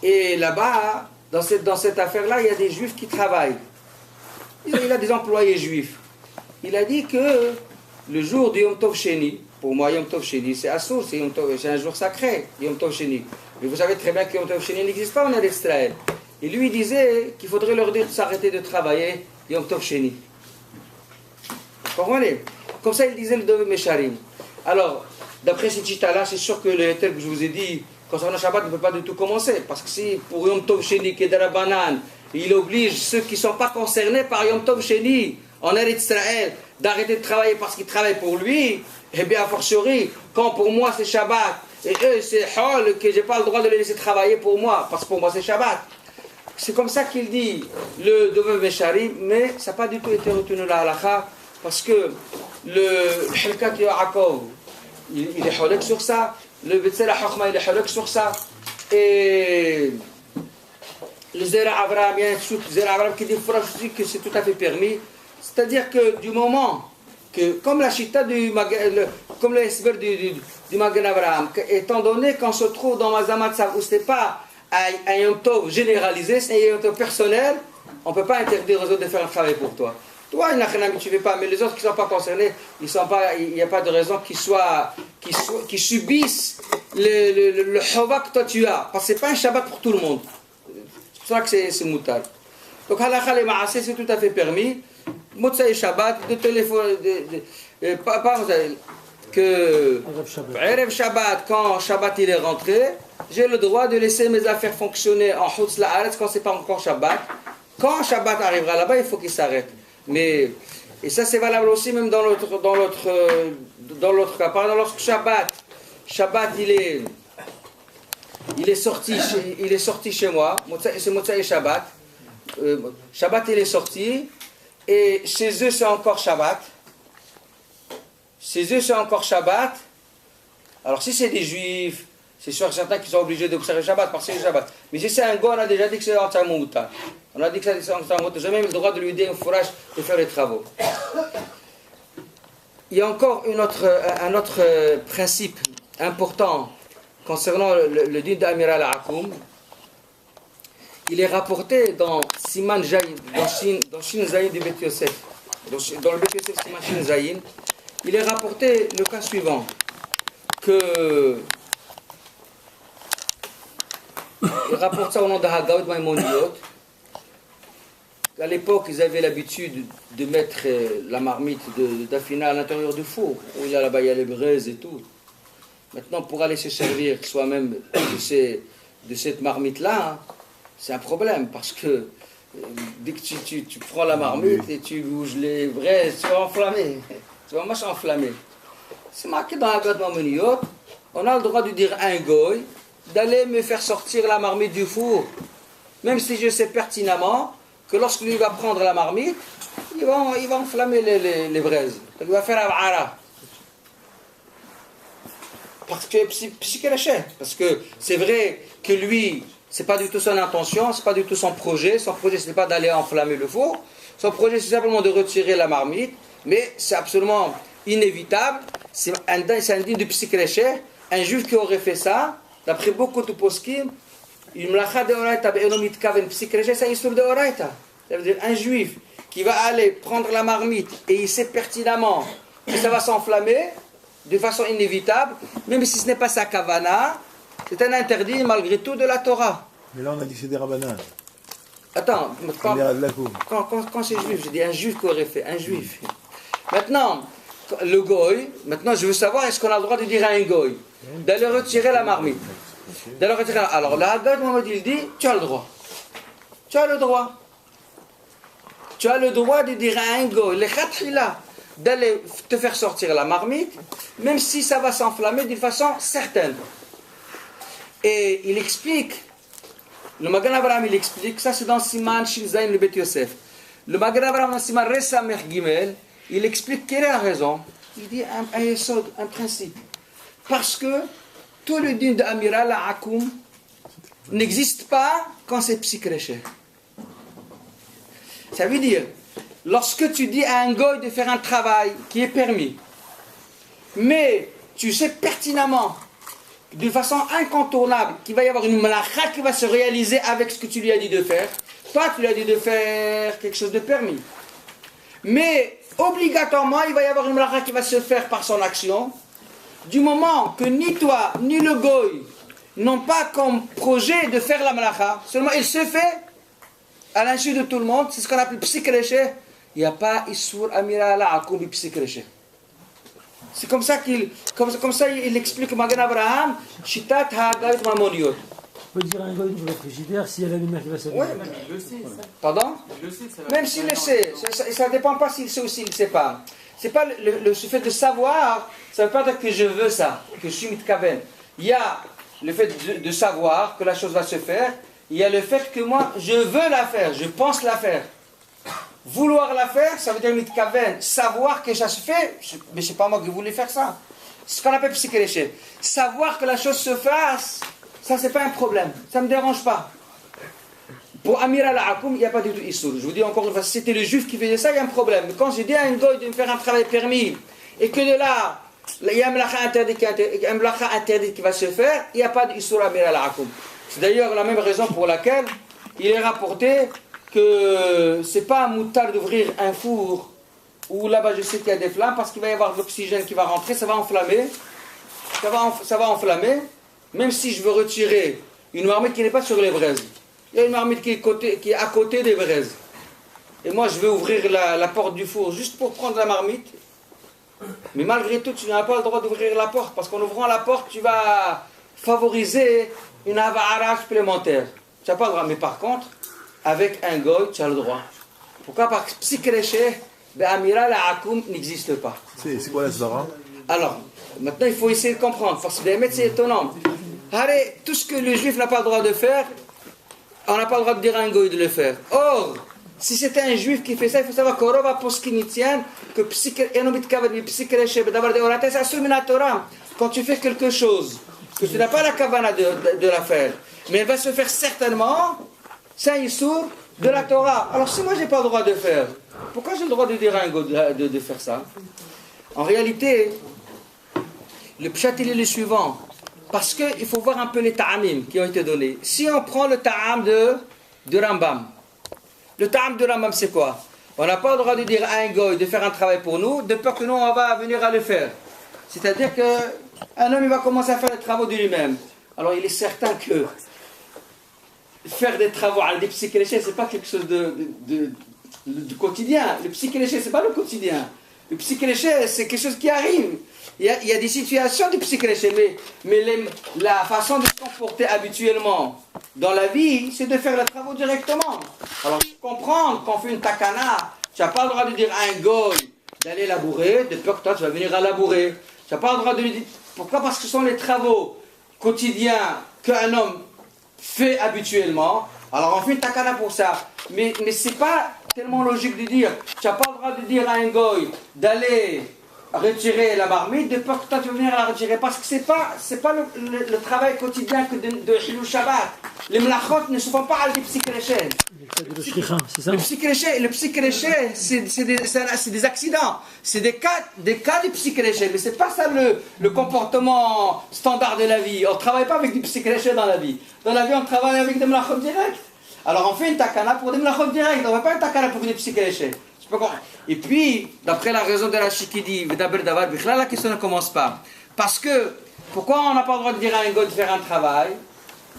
Et là-bas, dans cette affaire-là, il y a des Juifs qui travaillent. Il a des employés juifs. Il a dit que le jour du Yom Tov Sheni, pour moi Yom Tov Sheni, c'est Assour, c'est un jour sacré, Yom Tov Sheni. Mais vous savez très bien que Yom Tov Sheni n'existe pas en Eretz Israël. Et lui disait qu'il faudrait leur dire de s'arrêter de travailler Yom Tov Sheni. Vous comprenez? Comme ça, il disait le Dove Mesharim. Alors, d'après ces chita-là, c'est sûr que le tel que je vous ai dit, concernant Shabbat, ne peut pas du tout commencer. Parce que si pour Yom Tov Sheni, qui est de la banane, il oblige ceux qui ne sont pas concernés par Yom Tov Sheni, en Eretz Israël, d'arrêter de travailler parce qu'ils travaillent pour lui, et bien a fortiori, quand pour moi c'est Shabbat, et eux c'est Hol, que je n'ai pas le droit de les laisser travailler pour moi, parce que pour moi c'est Shabbat. C'est comme ça qu'il dit le Dove Mesharim, mais ça n'a pas du tout été retenu la halakha, parce que le Hilkat Yaakov, il est holek sur ça, le Betzela Chachma, il est holek sur ça, et le Zera Avraham, il y a un Zera Avraham qui dit que c'est tout à fait permis. C'est-à-dire que du moment que, comme la chita comme l'esver du Magen Avraham, étant donné qu'on se trouve dans Mazamatsav où ce n'est pas un Yom Tov généralisé, c'est un Yom Tov personnel, on ne peut pas interdire aux autres de faire un travail pour toi. Toi, tu ne fais pas, mais les autres qui ne sont pas concernés, il n'y a pas de raison qu'ils subissent le chova que toi tu as. Parce que ce n'est pas un Shabbat pour tout le monde. C'est pour ça que c'est moutar. Donc, halakha le ma'aseh, c'est tout à fait permis. Motsai Shabbat, de téléphone, que Erev Shabbat, quand Shabbat il est rentré, j'ai le droit de laisser mes affaires fonctionner en Hutz La'aretz quand c'est pas encore Shabbat. Quand Shabbat arrivera là-bas, il faut qu'il s'arrête. Mais, et ça c'est valable aussi même dans l'autre cas. Par exemple, lorsque Shabbat il est sorti chez moi, c'est Motsai Shabbat. Shabbat il est sorti. Et chez eux c'est encore Shabbat. Alors si c'est des Juifs, c'est sûr certains qui sont obligés d'observer Shabbat parce que c'est le Shabbat. Mais si c'est un gars, on a déjà dit que c'est entièrement moutar. On a dit que c'est entièrement moutar. J'ai même le droit de lui dire un fourrage de faire les travaux. Il y a encore un autre principe important concernant le din d'Amira al-Akoum. Il est rapporté dans Siman Jaïn, dans Shin Zayin du Bet Yosef. Dans le Bet Yosef Siman Shin Zayin, il est rapporté le cas suivant, que il rapporte ça au nom de Hagaud Maïmoniyot. À l'époque, ils avaient l'habitude de mettre la marmite d'Afina à l'intérieur du four, où il y a là-bas, il y a les braises et tout. Maintenant, pour aller se servir soi-même de cette marmite-là, c'est un problème, parce que dès que tu prends la marmite et tu bouges les braises, tu vas enflammer. Tu vas marcher enflammé. C'est marqué dans Hagaud Maïmoniyot, on a le droit de dire à un goy d'aller me faire sortir la marmite du four, même si je sais pertinemment que lorsque lui va prendre la marmite, il va enflammer les braises. Il va faire un ara. Parce que c'est vrai que lui, c'est pas du tout son intention, c'est pas du tout son projet. Son projet, ce n'est pas d'aller enflammer le four. Son projet, c'est simplement de retirer la marmite. Mais c'est absolument inévitable. C'est un digne de psychréché. Un juif qui aurait fait ça, d'après beaucoup de poskim, une mlacha de oraita be'enomit kaven psychréché, c'est un histoire de oraita. Ça veut dire un juif qui va aller prendre la marmite et il sait pertinemment que ça va s'enflammer, de façon inévitable, même si ce n'est pas sa kavana, c'est un interdit malgré tout de la Torah.
Mais là, on a dit que c'est des rabbinats.
Attends, quand c'est juif, je dis un juif qui aurait fait, un juif. Maintenant, le goy, maintenant je veux savoir, est-ce qu'on a le droit de dire à un goy d'aller retirer la marmite? Alors, la Haggad Mohammed, il dit, tu as le droit. Tu as le droit. Tu as le droit de dire à un goy, le khatila, d'aller te faire sortir la marmite, même si ça va s'enflammer d'une façon certaine. Et il explique, le Magan Avraham il explique, ça c'est dans Siman Shinzain le Bet Yosef. Le Magan Avraham dans Siman Resamech Gimel, il explique quelle est la raison. Il dit un principe. Parce que tout le din de Amira, la Akoum, n'existe pas quand c'est psychréché. Ça veut dire, lorsque tu dis à un goy de faire un travail qui est permis, mais tu sais pertinemment, de façon incontournable, qu'il va y avoir une malacha qui va se réaliser avec ce que tu lui as dit de faire, toi tu lui as dit de faire quelque chose de permis. Mais obligatoirement, il va y avoir une malacha qui va se faire par son action, du moment que ni toi, ni le goy n'ont pas comme projet de faire la malacha, seulement il se fait à l'insu de tout le monde, c'est ce qu'on appelle psychréché. Il n'y a pas Issour Amira la Akoum psychréché. C'est comme ça il explique Magan Avraham, Shitat Hagayt Mamoniot.
On peut dire un goy dans le frigidaire s'il y a la lumière qui va s'allumer.
Oui,
Il le sait, ça.
pardon?
Il le sait, ça va.
Même s'il le sait, ça ne dépend pas s'il sait ou s'il ne sait pas. C'est pas le fait de savoir, ça ne veut pas dire que je veux ça, que je suis mitkaven. Il y a le fait de savoir que la chose va se faire, il y a le fait que moi, je veux la faire, je pense la faire. Vouloir la faire, ça veut dire mitkaven. Savoir que ça se fait, mais c'est pas moi qui voulais faire ça. C'est ce qu'on appelle psychréché. Savoir que la chose se fasse, ça c'est pas un problème, ça ne me dérange pas. Pour Amir al-Akoum, il n'y a pas du tout Issour. Je vous dis encore une fois, si c'était le juif qui faisait ça, il y a un problème. Mais quand je dis à un goy de me faire un travail permis, et que de là, il y a un mlacha interdit qui va se faire, il n'y a pas d'Issour Amir al-Akoum. C'est d'ailleurs la même raison pour laquelle il est rapporté que c'est pas un moutard d'ouvrir un four où là-bas je sais qu'il y a des flammes parce qu'il va y avoir de l'oxygène qui va rentrer, ça va enflammer. Ça va enflammer, même si je veux retirer une marmite qui n'est pas sur les braises. Il y a une marmite qui est à côté des braises. Et moi, je vais ouvrir la porte du four juste pour prendre la marmite. Mais malgré tout, tu n'as pas le droit d'ouvrir la porte. Parce qu'en ouvrant la porte, tu vas favoriser une avara supplémentaire. Tu n'as pas le droit. Mais par contre, avec un goy, tu as le droit. Pourquoi? Parce que psychréché, Amira la Akoum n'existe pas.
C'est quoi la Zvara?
Alors, maintenant, il faut essayer de comprendre. Parce que c'est étonnant. Allez, tout ce que le juif n'a pas le droit de faire, on n'a pas le droit de dire à un goy de le faire. Or, si c'était un juif qui fait ça, il faut savoir qu'Orova Poskinitian, que quand tu fais quelque chose, que tu n'as pas la kavana de la faire, mais elle va se faire certainement, c'est un issour de la Torah. Alors si moi j'ai pas le droit de faire, pourquoi j'ai le droit de dire à un goy de faire ça? En réalité, le pshat il est le suivant. Parce qu'il faut voir un peu les ta'amim qui ont été donnés. Si on prend le ta'am de Rambam, le ta'am de Rambam c'est quoi? On n'a pas le droit de dire à un goy de faire un travail pour nous, de peur que nous on va venir à le faire. C'est-à-dire qu'un homme il va commencer à faire les travaux de lui-même. Alors il est certain que faire des travaux à des psychréchés, c'est pas quelque chose de quotidien. Le psychréché c'est pas le quotidien. Le psychréché c'est quelque chose qui arrive. Il y a des situations de psychréché, mais la façon de se comporter habituellement dans la vie, c'est de faire les travaux directement. Alors, comprendre qu'on fait une takana, tu n'as pas le droit de dire à un goy d'aller labourer, de peur que toi tu vas venir à labourer. Tu n'as pas le droit de lui dire. Pourquoi? Parce que ce sont les travaux quotidiens qu'un homme fait habituellement. Alors, on fait une takana pour ça. Mais ce n'est pas tellement logique de dire. Tu n'as pas le droit de dire à un goy d'aller retirer la marmite, de peur que toi tu vas venir la retirer, parce que c'est pas le travail quotidien que de Hilou Shabbat. Les mlachot ne se font pas à des psychréchés. Le psychréché, c'est des accidents, c'est des cas de psychréché, mais c'est pas ça le comportement standard de la vie. On ne travaille pas avec des psychréchés dans la vie. Dans la vie, on travaille avec des mlachot directs. Alors on fait une takana pour des mlachot directs, on ne fait pas une takana pour des psychréchés. pas comment. Et puis, d'après la raison de la Shikidi, la question ne commence pas. Parce que, pourquoi on n'a pas le droit de dire à un gars de faire un travail?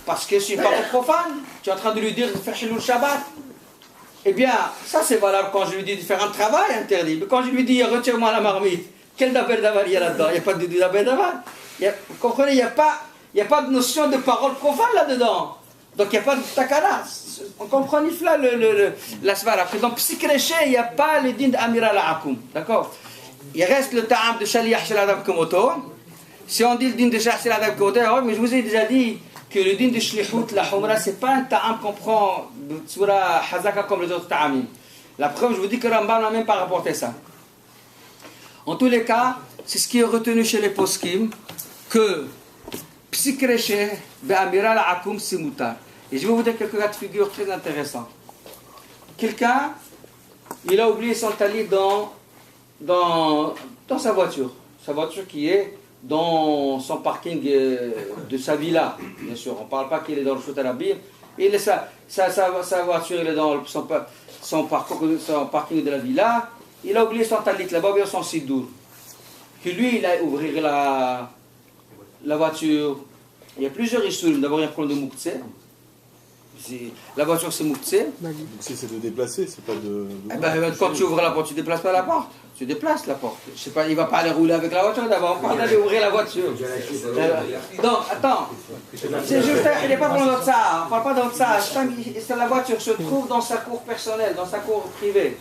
Parce que c'est une parole profane. Tu es en train de lui dire de faire Hilul Shabbat. Eh bien, ça c'est valable quand je lui dis de faire un travail interdit. Mais quand je lui dis retire-moi la marmite, quel daber davar il y a là-dedans? Il n'y a pas de daber davar. Vous comprenez, il n'y a pas de notion de parole profane là-dedans. Donc il n'y a pas de takana. On comprend là la svara. Donc psychréché, il n'y a pas le din d'Amira La'akum. D'accord? Il reste le ta'am de Shaliach Shel Adam Komoto. Si on dit le din de Shaliach Shel Adam Komoto, mais je vous ai déjà dit que le din de Shlichut, la Humra, ce n'est pas un ta'am qu'on prend de Tzura Hazaka comme les autres ta'amim. La preuve, je vous dis que Rambam n'a même pas rapporté ça. En tous les cas, c'est ce qui est retenu chez les poskim, que Psychréché, Be'amira La'akum, c'est mutar. Et je vais vous dire quelques cas de figure très intéressants. Quelqu'un, il a oublié son talit dans sa voiture. Sa voiture qui est dans son parking de sa villa, bien sûr. On ne parle pas qu'il est dans le Shout Arabim. Sa voiture, il est dans son parking de la villa. Il a oublié son talit là-bas, bien son sidour. Puis lui, il a ouvert la voiture. Il y a plusieurs issues. D'abord, il y a un problème de Mouktsé. La voiture, c'est Mouktsé.
Mouktsé, c'est de déplacer, c'est pas de...
Quand tu ouvres la porte, tu ne déplaces pas la porte. Tu déplaces la porte. Je sais pas, il ne va pas aller rouler avec la voiture d'abord. On parle d'aller ouvrir la voiture. Donc, attends. C'est juste, il n'est pas dans notre ça. On ne parle pas dans notre ça. La voiture se trouve dans sa cour personnelle, dans sa cour privée.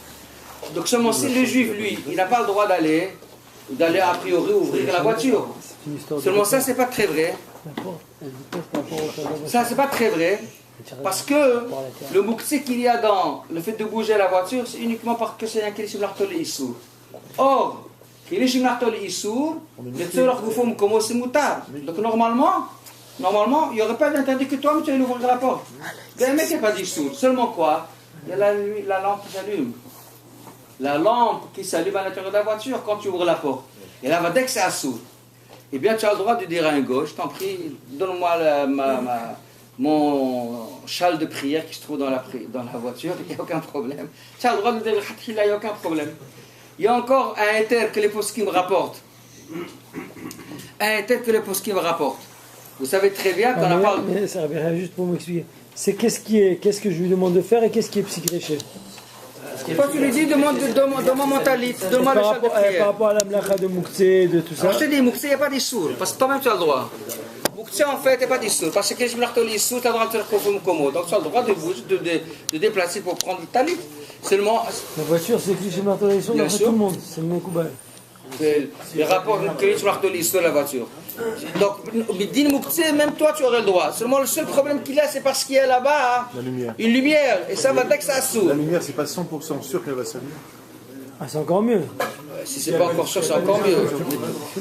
Donc, seulement si le juif, lui, il n'a pas le droit d'aller a priori ouvrir la voiture. Seulement ça, c'est pas très vrai. Ça, c'est pas très vrai. Parce que le mouktsé qu'il y a dans le fait de bouger la voiture, c'est uniquement parce que c'est un Kirishim Lartol Issour. Or, Kirishim Lartol Issour, le Tzorach Goufoum Komo c'est moutar. Donc normalement, il n'y aurait pas d'interdit que toi, mais tu allais ouvrir la porte. Le mec n'est pas d'Issour. Seulement quoi? Il y a la lampe qui s'allume. La lampe qui s'allume à l'intérieur de la voiture quand tu ouvres la porte. Et là, dès que c'est assourd, eh bien, tu as le droit de dire à un gars, je t'en prie, donne-moi mon châle de prière qui se trouve dans la voiture, il n'y a aucun problème. Tu as le droit de dire, il n'y a aucun problème. Il y a encore un éther que les poskim rapportent. Un éther que les poskim rapportent. Vous savez très bien qu'on a parlé...
Mais ça revient juste pour m'expliquer. C'est qu'est-ce que je lui demande de faire et qu'est-ce qui est psychréché.
Quand tu lui dis, demande mon talit, demande le châle de prière.
Par rapport à la mlacha de Mouktsé, de tout ça.
Alors, je te dis, Mouktsé, il n'y a pas d'issour, parce que toi-même tu as le droit. Mouktsé, en fait, il n'y a pas d'issour, parce que je me l'ai issour, tu as le droit de faire komo. Donc tu as le droit de déplacer pour prendre le talit. Seulement.
La voiture, c'est que je me l'ai issour, dans tout le monde, c'est le même coup.
Les rapports que je me l'ai issour, la voiture. Donc, Din Mouktsé, même toi, tu aurais le droit. Seulement, le seul problème qu'il a, c'est parce qu'il y a là-bas une lumière. Et ça va dès que ça assourt.
La lumière, c'est pas 100% sûr qu'elle va s'allumer.
Ah, c'est encore mieux.
Si c'est pas encore sûr, c'est encore mieux.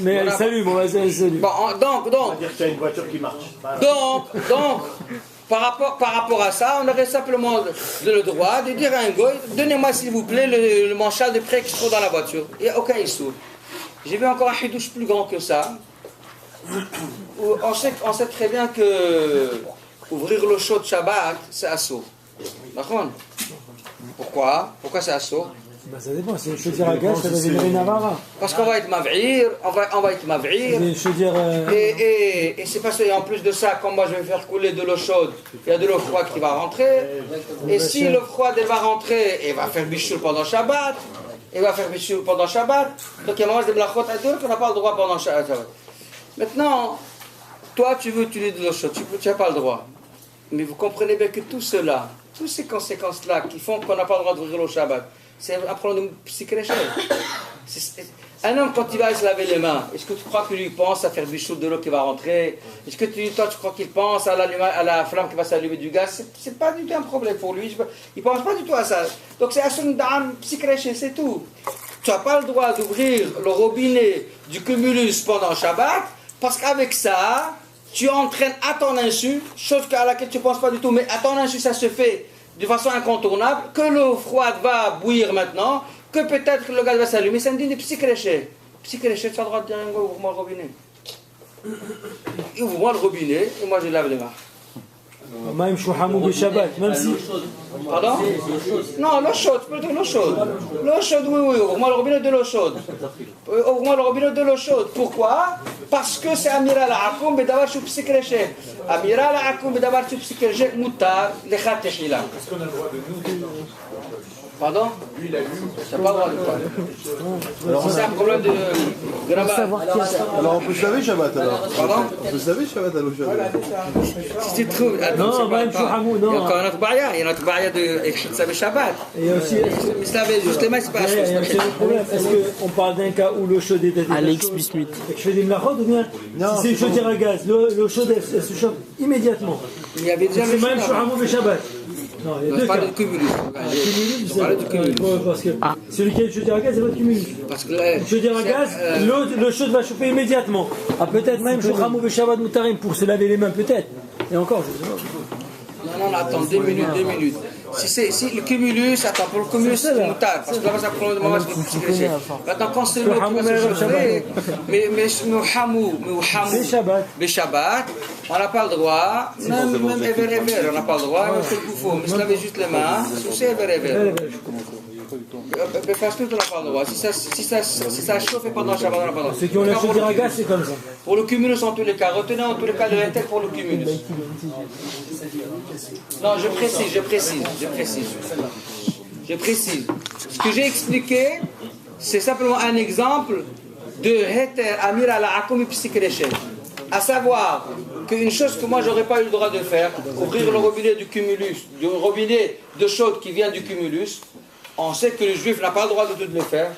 Mais elle s'allume, on va dire elle s'allume.
Bon, donc.
C'est-à-dire qu'il y a une voiture qui marche.
Donc, par rapport à ça, on aurait simplement le droit de dire à un gars, donnez-moi s'il vous plaît le manchal de près qui se trouve dans la voiture. Il n'y a aucun issour. J'ai vu encore un hidouche plus grand que ça. On sait très bien que ouvrir le chaud de Shabbat, c'est assour. D'accord? Pourquoi c'est assour?
Ça dépend, c'est une chaudière à gaz, ça va venir une avara.
Parce qu'on va être mav'ir, et c'est parce qu'en plus de ça, comme moi je vais faire couler de l'eau chaude, il y a de l'eau froide qui va rentrer. Et si l'eau froide elle va rentrer, elle va faire bichoul pendant Shabbat. Donc il y a un moment de blachot à dire qu'on n'a pas le droit pendant Shabbat. Maintenant, toi tu veux utiliser de l'eau chaude, tu n'as pas le droit. Mais vous comprenez bien que tout cela, toutes ces conséquences-là qui font qu'on n'a pas le droit d'ouvrir le Shabbat, c'est un problème de psychréché. Un homme, quand il va se laver les mains, est-ce que tu crois que lui pense à faire du chaud de l'eau qui va rentrer? Est-ce que toi, tu crois qu'il pense à la flamme qui va s'allumer du gaz? C'est pas du tout un problème pour lui. Il pense pas du tout à ça. Donc c'est un son d'âme psychréché, c'est tout. Tu n'as pas le droit d'ouvrir le robinet du cumulus pendant Shabbat, parce qu'avec ça, tu entraînes à ton insu, chose à laquelle tu ne penses pas du tout, mais à ton insu, ça se fait de façon incontournable, que l'eau froide va bouillir maintenant, que peut-être que le gaz va s'allumer. C'est un dîner psychréché. Psychréché, tu as le droit de dire, ouvre-moi le robinet. Ouvre-moi le robinet, et moi je lave les mains.
Même Chouhamou de Shabbat, même si.
Pardon? Non, l'eau chaude, plutôt l'eau chaude. L'eau chaude, oui, ouvre-moi le robinet de l'eau chaude. Ouvre-moi le robinet de l'eau chaude. Pourquoi? Parce que c'est Amira al-Akoum bedavar shou psikreché. Amira al-Akoum bedavar shou psikreché moutar lechat techila.
Est-ce qu'on a le droit de nous?
Pardon?
Lui, il a lu.
Tu n'as pas le droit de parler. Si c'est un problème de rabat.
Alors on peut se laver Shabbat alors.
Pardon?
On peut se laver Shabbat à l'eau chaude.
Si tu trouves.
Non, même Chouhamou, non.
Il y a encore un autre baria. Il y a notre baria de Echitza Shabbat.
Et aussi.
Mais se laver juste les mains, c'est pas la
Il y a un
chose.
problème. Est-ce qu'on parle d'un cas où l'eau chaude était déjà
Alex
chaude
Bismuth.
et que je fais des mlachot ou bien si c'est une chaudière à gaz, l'eau chaude elle se chauffe immédiatement.
Il y avait déjà
C'est
le
même
Shabbat.
Chouhamou de Shabbat. Non, il y a deux
Je
cas.
parle de cumulus.
Cumulus,
Je parle de cumulus.
parce que celui qui a une chaudière à gaz, c'est votre cumulus.
Parce que là,
Une chaudière à gaz, l'eau chaude va chauffer immédiatement. Ah, peut-être même Chouhamou de Shabbat Moutarim pour se laver les mains, peut-être. Et encore, je sais pas.
non, attends, 2 minutes. Si le cumulus, attends, pour le cumulus, c'est moutarde. Parce que là-bas, ça prend le moment de psychologie. Maintenant, quand c'est l'eau qui va se chauffer, mais hamou, mais Shabbat, on n'a pas le droit, même Ever, on n'a pas le droit, même fait le faut. Mais se laver juste les mains, c'est aussi Ever. Parce que on n'a pas le droit. Si ça chauffe pendant Shabbat, on n'a pas le droit.
Ceux qui ont la chaudière à gaz, c'est comme ça.
Pour le cumulus, en tous les cas, retenez en tous les cas le rétel pour le cumulus. Non, je précise. Ce que j'ai expliqué, c'est simplement un exemple de Heter Amir al-Akoum Psikreche. À savoir qu'une chose que moi j'aurais pas eu le droit de faire, ouvrir le robinet du cumulus, du robinet de chaude qui vient du cumulus, on sait que le juif n'a pas le droit de tout le faire.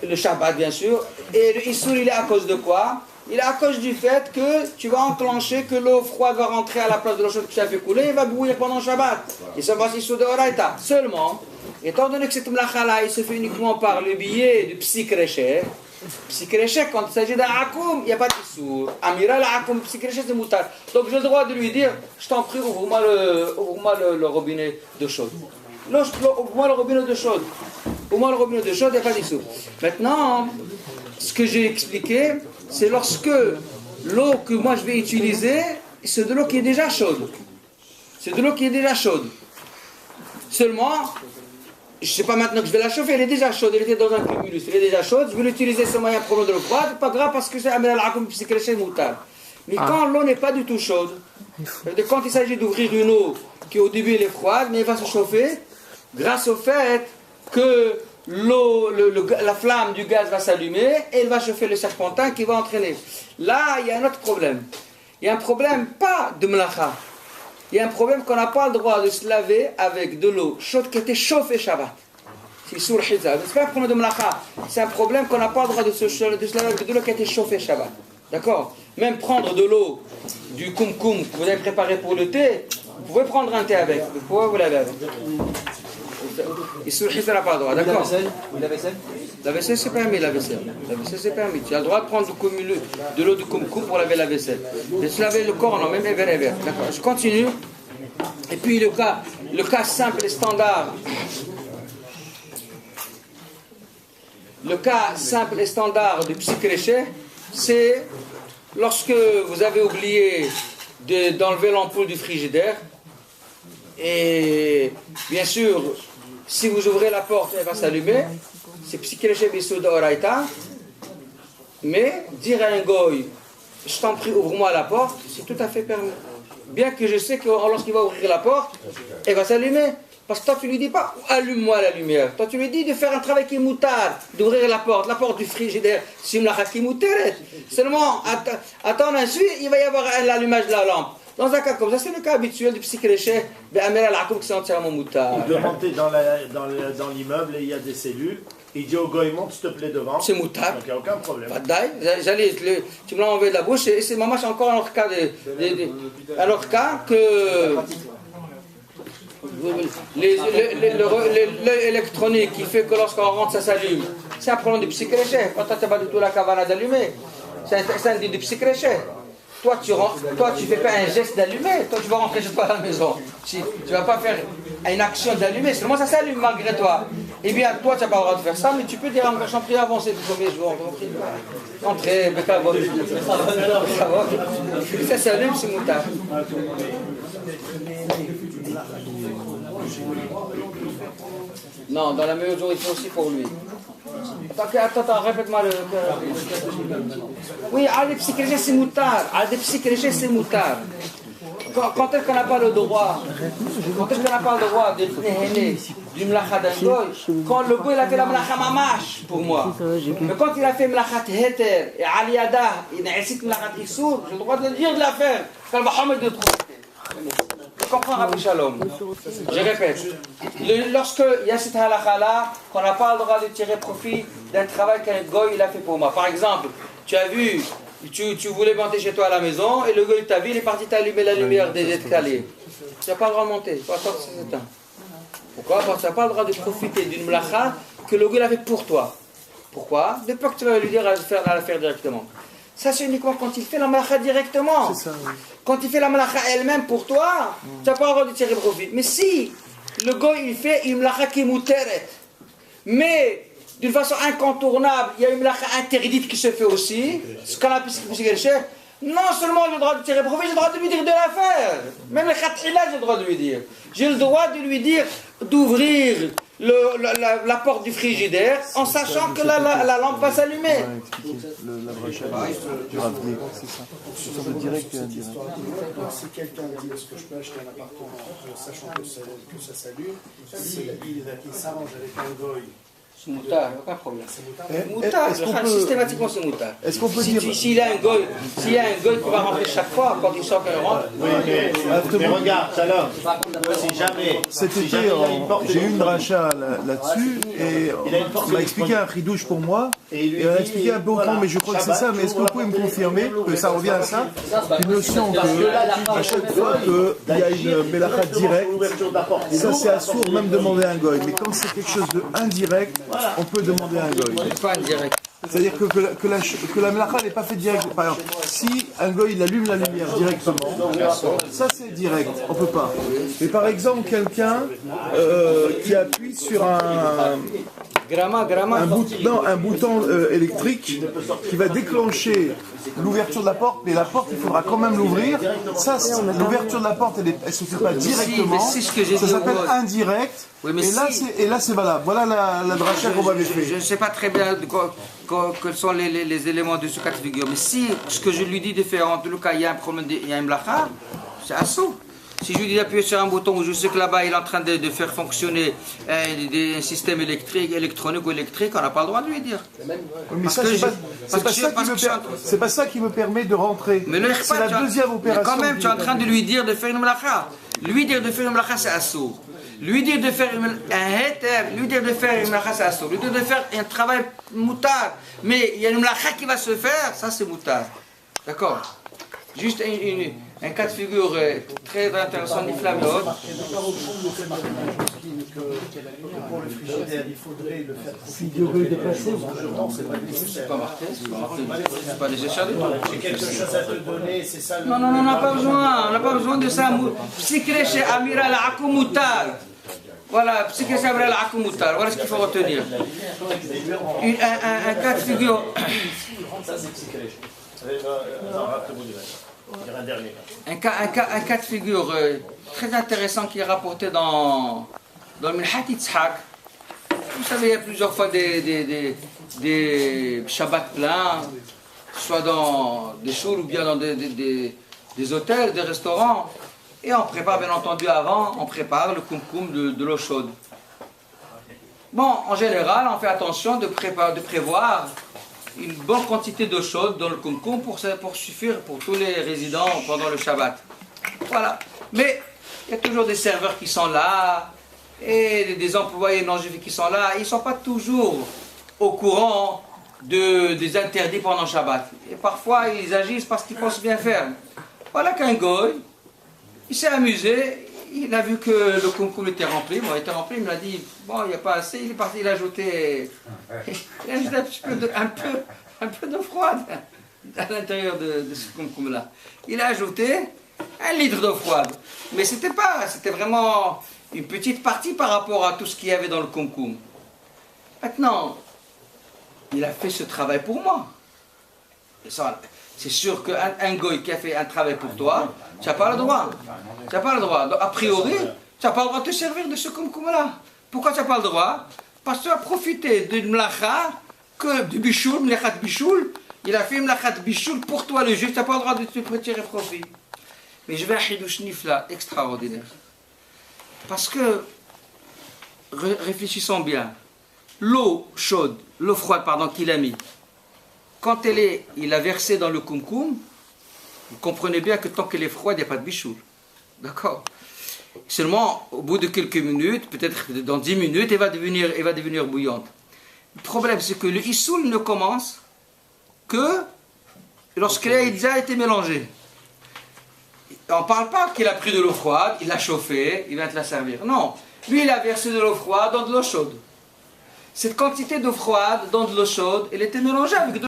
Le Shabbat, bien sûr. Et le Issour, il est à cause de quoi? Il est à cause du fait que tu vas enclencher que l'eau froide va rentrer à la place de l'eau chaude qui a fait couler et va bouillir pendant le Shabbat. Et ça va s'issour de Horaïta. Seulement, étant donné que cette mlachala, il se fait uniquement par le biais du psychréché, quand il s'agit d'un akoum, il n'y a pas d'issour. Amira, l'akoum, psychréché, c'est moutar. Donc j'ai le droit de lui dire, je t'en prie, ouvre-moi le robinet de chaude. Ouvre-moi le robinet de chaude. Ouvre-moi le robinet de chaude, il n'y a pas d'issour. Maintenant, ce que j'ai expliqué, c'est lorsque l'eau que moi je vais utiliser, c'est de l'eau qui est déjà chaude. Seulement, je ne sais pas maintenant que je vais la chauffer, elle est déjà chaude, elle était dans un cumulus, elle est déjà chaude, je vais l'utiliser seulement un problème de l'eau froide, pas grave parce que c'est Amir al-Akoum Psikreché Moutar. Mais quand l'eau n'est pas du tout chaude, quand il s'agit d'ouvrir une eau qui au début elle est froide, mais elle va se chauffer, grâce au fait que la flamme du gaz va s'allumer et elle va chauffer le serpentin qui va entraîner. Là, il y a un autre problème. Il y a un problème pas de mlacha. Il y a un problème qu'on n'a pas le droit de se laver avec de l'eau chaude qui était chauffée Shabbat. C'est sur Hizab. C'est pas un problème de mlacha. C'est un problème qu'on n'a pas le droit de se laver avec de l'eau qui a été chauffée Shabbat. D'accord? Même prendre de l'eau du koum-koum que vous avez préparé pour le thé, vous pouvez prendre un thé avec. Vous pouvez vous laver avec. Et sur le n'a pas le droit, d'accord? La vaisselle c'est permis, la vaisselle c'est permis. Tu as le droit de prendre de l'eau de koum-koum pour laver la vaisselle. Mais se laver le corps, non, même Ever. D'accord, je continue. Et puis le cas simple et standard. Le cas simple et standard du psychréché, c'est lorsque vous avez oublié d'enlever l'ampoule du frigidaire. Et bien sûr, si vous ouvrez la porte, elle va s'allumer. C'est psychréché bissou de Horaïta. Mais dire à un goy, je t'en prie, ouvre-moi la porte, c'est tout à fait permis. Bien que je sais que lorsqu'il va ouvrir la porte, elle va s'allumer. Parce que toi, tu lui dis pas, allume-moi la lumière. Toi, tu lui dis de faire un travail qui est moutard, d'ouvrir la porte du frigidaire, simlacha qui mouteret. Seulement, attends ensuite, il va y avoir l'allumage de la lampe. Dans un cas comme ça, c'est le cas habituel du psychréché, mais Amir al-Akoum qui c'est entièrement moutard.
Il doit monter dans l'immeuble et il y a des cellules. Il dit au gars, monte s'il te plaît devant.
C'est moutard.
Donc il n'y a aucun problème.
Pas d'ail. Tu me l'as enlevé de la bouche et c'est maman, c'est encore un autre cas que l'électronique qui fait que lorsqu'on rentre ça s'allume. C'est un problème du psychréché. Quand tu n'as pas du tout la cavana d'allumer, c'est un du psychréché. Toi, tu fais pas un geste d'allumer. Toi, tu vas rentrer chez toi à la maison. Tu vas pas faire une action d'allumer. Seulement, ça s'allume malgré toi. Eh bien, toi, tu n'as pas le droit de faire ça, mais tu peux dire encore chanter avancer du premier jour. Entrez, Bekavod. Ça, c'est un même, c'est moutard. Non, dans la majorité aussi pour lui. Attends, répète-moi le. Oui, à des psychologies, c'est moutard. À des psychologies, c'est moutard. Quand est-ce qu'on n'a pas le droit de tenir du mlacha d'un goy? Quand le goy il a fait la mlacha mamash pour moi. Mais quand il a fait mlachat heter et aliyada, il a essayé mlachat issour, j'ai le droit de le dire de la faire. Quand Mohamed de trouver. Tu comprends, Rabbi Shalom? Je répète. Lorsqu'il y a cette halakha-là, qu'on n'a pas le droit de tirer profit d'un travail qu'un goy il a fait pour moi. Par exemple, tu as vu. Tu voulais monter chez toi à la maison et le gars il t'a vu, il est parti t'allumer la lumière des escaliers. Tu n'as pas le droit de monter, tu vas attendre que ça s'éteint. Pourquoi? Parce que tu n'as pas le droit de profiter d'une mlacha que le gars il a fait pour toi. Pourquoi? De peur que tu vas lui dire à la faire directement. Ça c'est uniquement quand il fait la mlacha directement.
C'est ça, oui.
Quand il fait la mlacha elle-même pour toi, tu n'as pas le droit de tirer profit. Mais si le gars il fait une mlacha qui est mouteret, mais d'une façon incontournable, il y a une mlacha interdite qui se fait aussi, ce qu'on appelle non seulement j'ai le droit de tirer profit, j'ai le droit de lui dire de la faire. Même le khatila, j'ai le droit de lui dire. J'ai le droit de lui dire d'ouvrir la porte du frigidaire en sachant que la lampe va s'allumer.
La bracha du rabbin, c'est ça. C'est ça, direct et indirect.
Si quelqu'un dit est-ce que je peux acheter un appartement sachant que ça s'allume, il s'arrange avec un goy.
C'est moutard, aucun problème.
Est-ce qu'on peut-
Systématiquement c'est moutard.
Est-ce qu'on peut dire...
S'il y a un goy qui va rentrer chaque fois, quand il sort qu'il rentre,
Oui, mais regarde, alors, si jamais.
Cet
si
été,
jamais il a une porte
j'ai eu une dracha là-dessus et on m'a expliqué un ridouche pour moi et on a expliqué un peu autrement, mais je crois que c'est ça. Mais est-ce que vous pouvez me confirmer que ça revient à ça? Une notion que à chaque fois qu'il y a une melacha directe, ça c'est assourd même demander un goy. Mais quand c'est quelque chose d'indirect, on peut demander un goy.
c'est pas indirect.
C'est-à-dire que la melacha n'est pas faite direct. Par exemple, si un goy il allume la lumière directement, ça c'est direct, on peut pas. Mais par exemple, quelqu'un qui appuie sur un bouton électrique qui va déclencher l'ouverture de la porte, mais la porte il faudra quand même l'ouvrir. Ça, l'ouverture de la porte, elle ne se fait pas directement. Ça s'appelle indirect.
Oui, mais
et là c'est valable. Voilà la dracha qu'on m'avait fait.
Je ne sais pas très bien quels sont les éléments de ce cas de figure, mais si ce que je lui dis de faire, en tout cas, il y a un problème, il y a un mlacha, c'est assaut. Si je lui dis d'appuyer sur un bouton où je sais que là-bas il est en train de faire fonctionner un système électronique ou électrique, on n'a pas le droit de lui dire.
Mais ça, c'est pas ça qui me permet de rentrer. C'est la deuxième opération.
Mais quand même, tu es en train de lui dire de faire une mlacha. Lui dire de faire une mlacha, c'est assaut. Lui dire de faire un heter, lui dire de faire une mlacha, c'est assaut. Lui dire de faire un travail moutard. Mais il y a une mlacha qui va se faire, ça c'est moutard. D'accord? Juste un cas de figure très intéressant d'Iflam Yod.
Pour le frigidaire, il faudrait le faire.
Figureux déplacé.
C'est pas marqué, c'est pas nécessaire du tout.
J'ai quelque chose à te donner, c'est ça le.
Non, on n'a pas besoin de ça. Psyché chez Amira al-Akumoutar. Voilà, psyché chez Amira al-Akumoutar. Voilà ce qu'il faut retenir. Un cas de figure.
Ça, c'est psychologique.
Un cas de figure très intéressant qui est rapporté dans le Minhat Yitzhak. Vous savez, il y a plusieurs fois des Shabbat pleins, soit dans des choules ou bien dans des hôtels, des restaurants. Et on prépare, bien entendu, avant, on prépare le kumkum de l'eau chaude. Bon, en général, on fait attention de prévoir une bonne quantité d'eau chaude dans le kumkum pour suffire pour tous les résidents pendant le Shabbat. Voilà. Mais il y a toujours des serveurs qui sont là et des employés non juifs qui sont là. Ils ne sont pas toujours au courant des interdits pendant Shabbat. Et parfois, ils agissent parce qu'ils pensent bien faire. Voilà qu'un goy, il s'est amusé. Il a vu que le kumkum était rempli. Bon, il était rempli, il me l'a dit, bon, il n'y a pas assez. Il est parti, il a ajouté un peu d'eau froide à l'intérieur de ce kumkum-là. Il a ajouté 1 litre d'eau froide. Mais c'était vraiment une petite partie par rapport à tout ce qu'il y avait dans le kumkum. Maintenant, il a fait ce travail pour moi. C'est sûr qu'un goy qui a fait un travail pour toi, tu n'as pas le droit. Tu n'as pas le droit. Donc, a priori, tu n'as pas le droit de te servir de ce kumkum-là. Pourquoi tu n'as pas le droit? Parce que tu as profité d'une mlacha, du bichoul, mlachat bichoul. Il a fait mlachat bichoul pour toi, le juif. Tu n'as pas le droit de te retirer profit. Mais je vais à Hidouch Nifla, extraordinaire. Parce que, réfléchissons bien, l'eau chaude, l'eau froide, pardon, qu'il a mis, quand il a versé dans le kumkum, vous comprenez bien que tant qu'elle est froide, il n'y a pas de bichoul. D'accord? Seulement, au bout de quelques minutes, peut-être dans 10 minutes, elle va devenir bouillante. Le problème, c'est que le issoul ne commence que lorsqu'elle a déjà été mélangée. On ne parle pas qu'il a pris de l'eau froide, il l'a chauffée, il vient te la servir. Non, lui il a versé de l'eau froide dans de l'eau chaude. Cette quantité d'eau froide dans de l'eau chaude, elle était mélangée avec de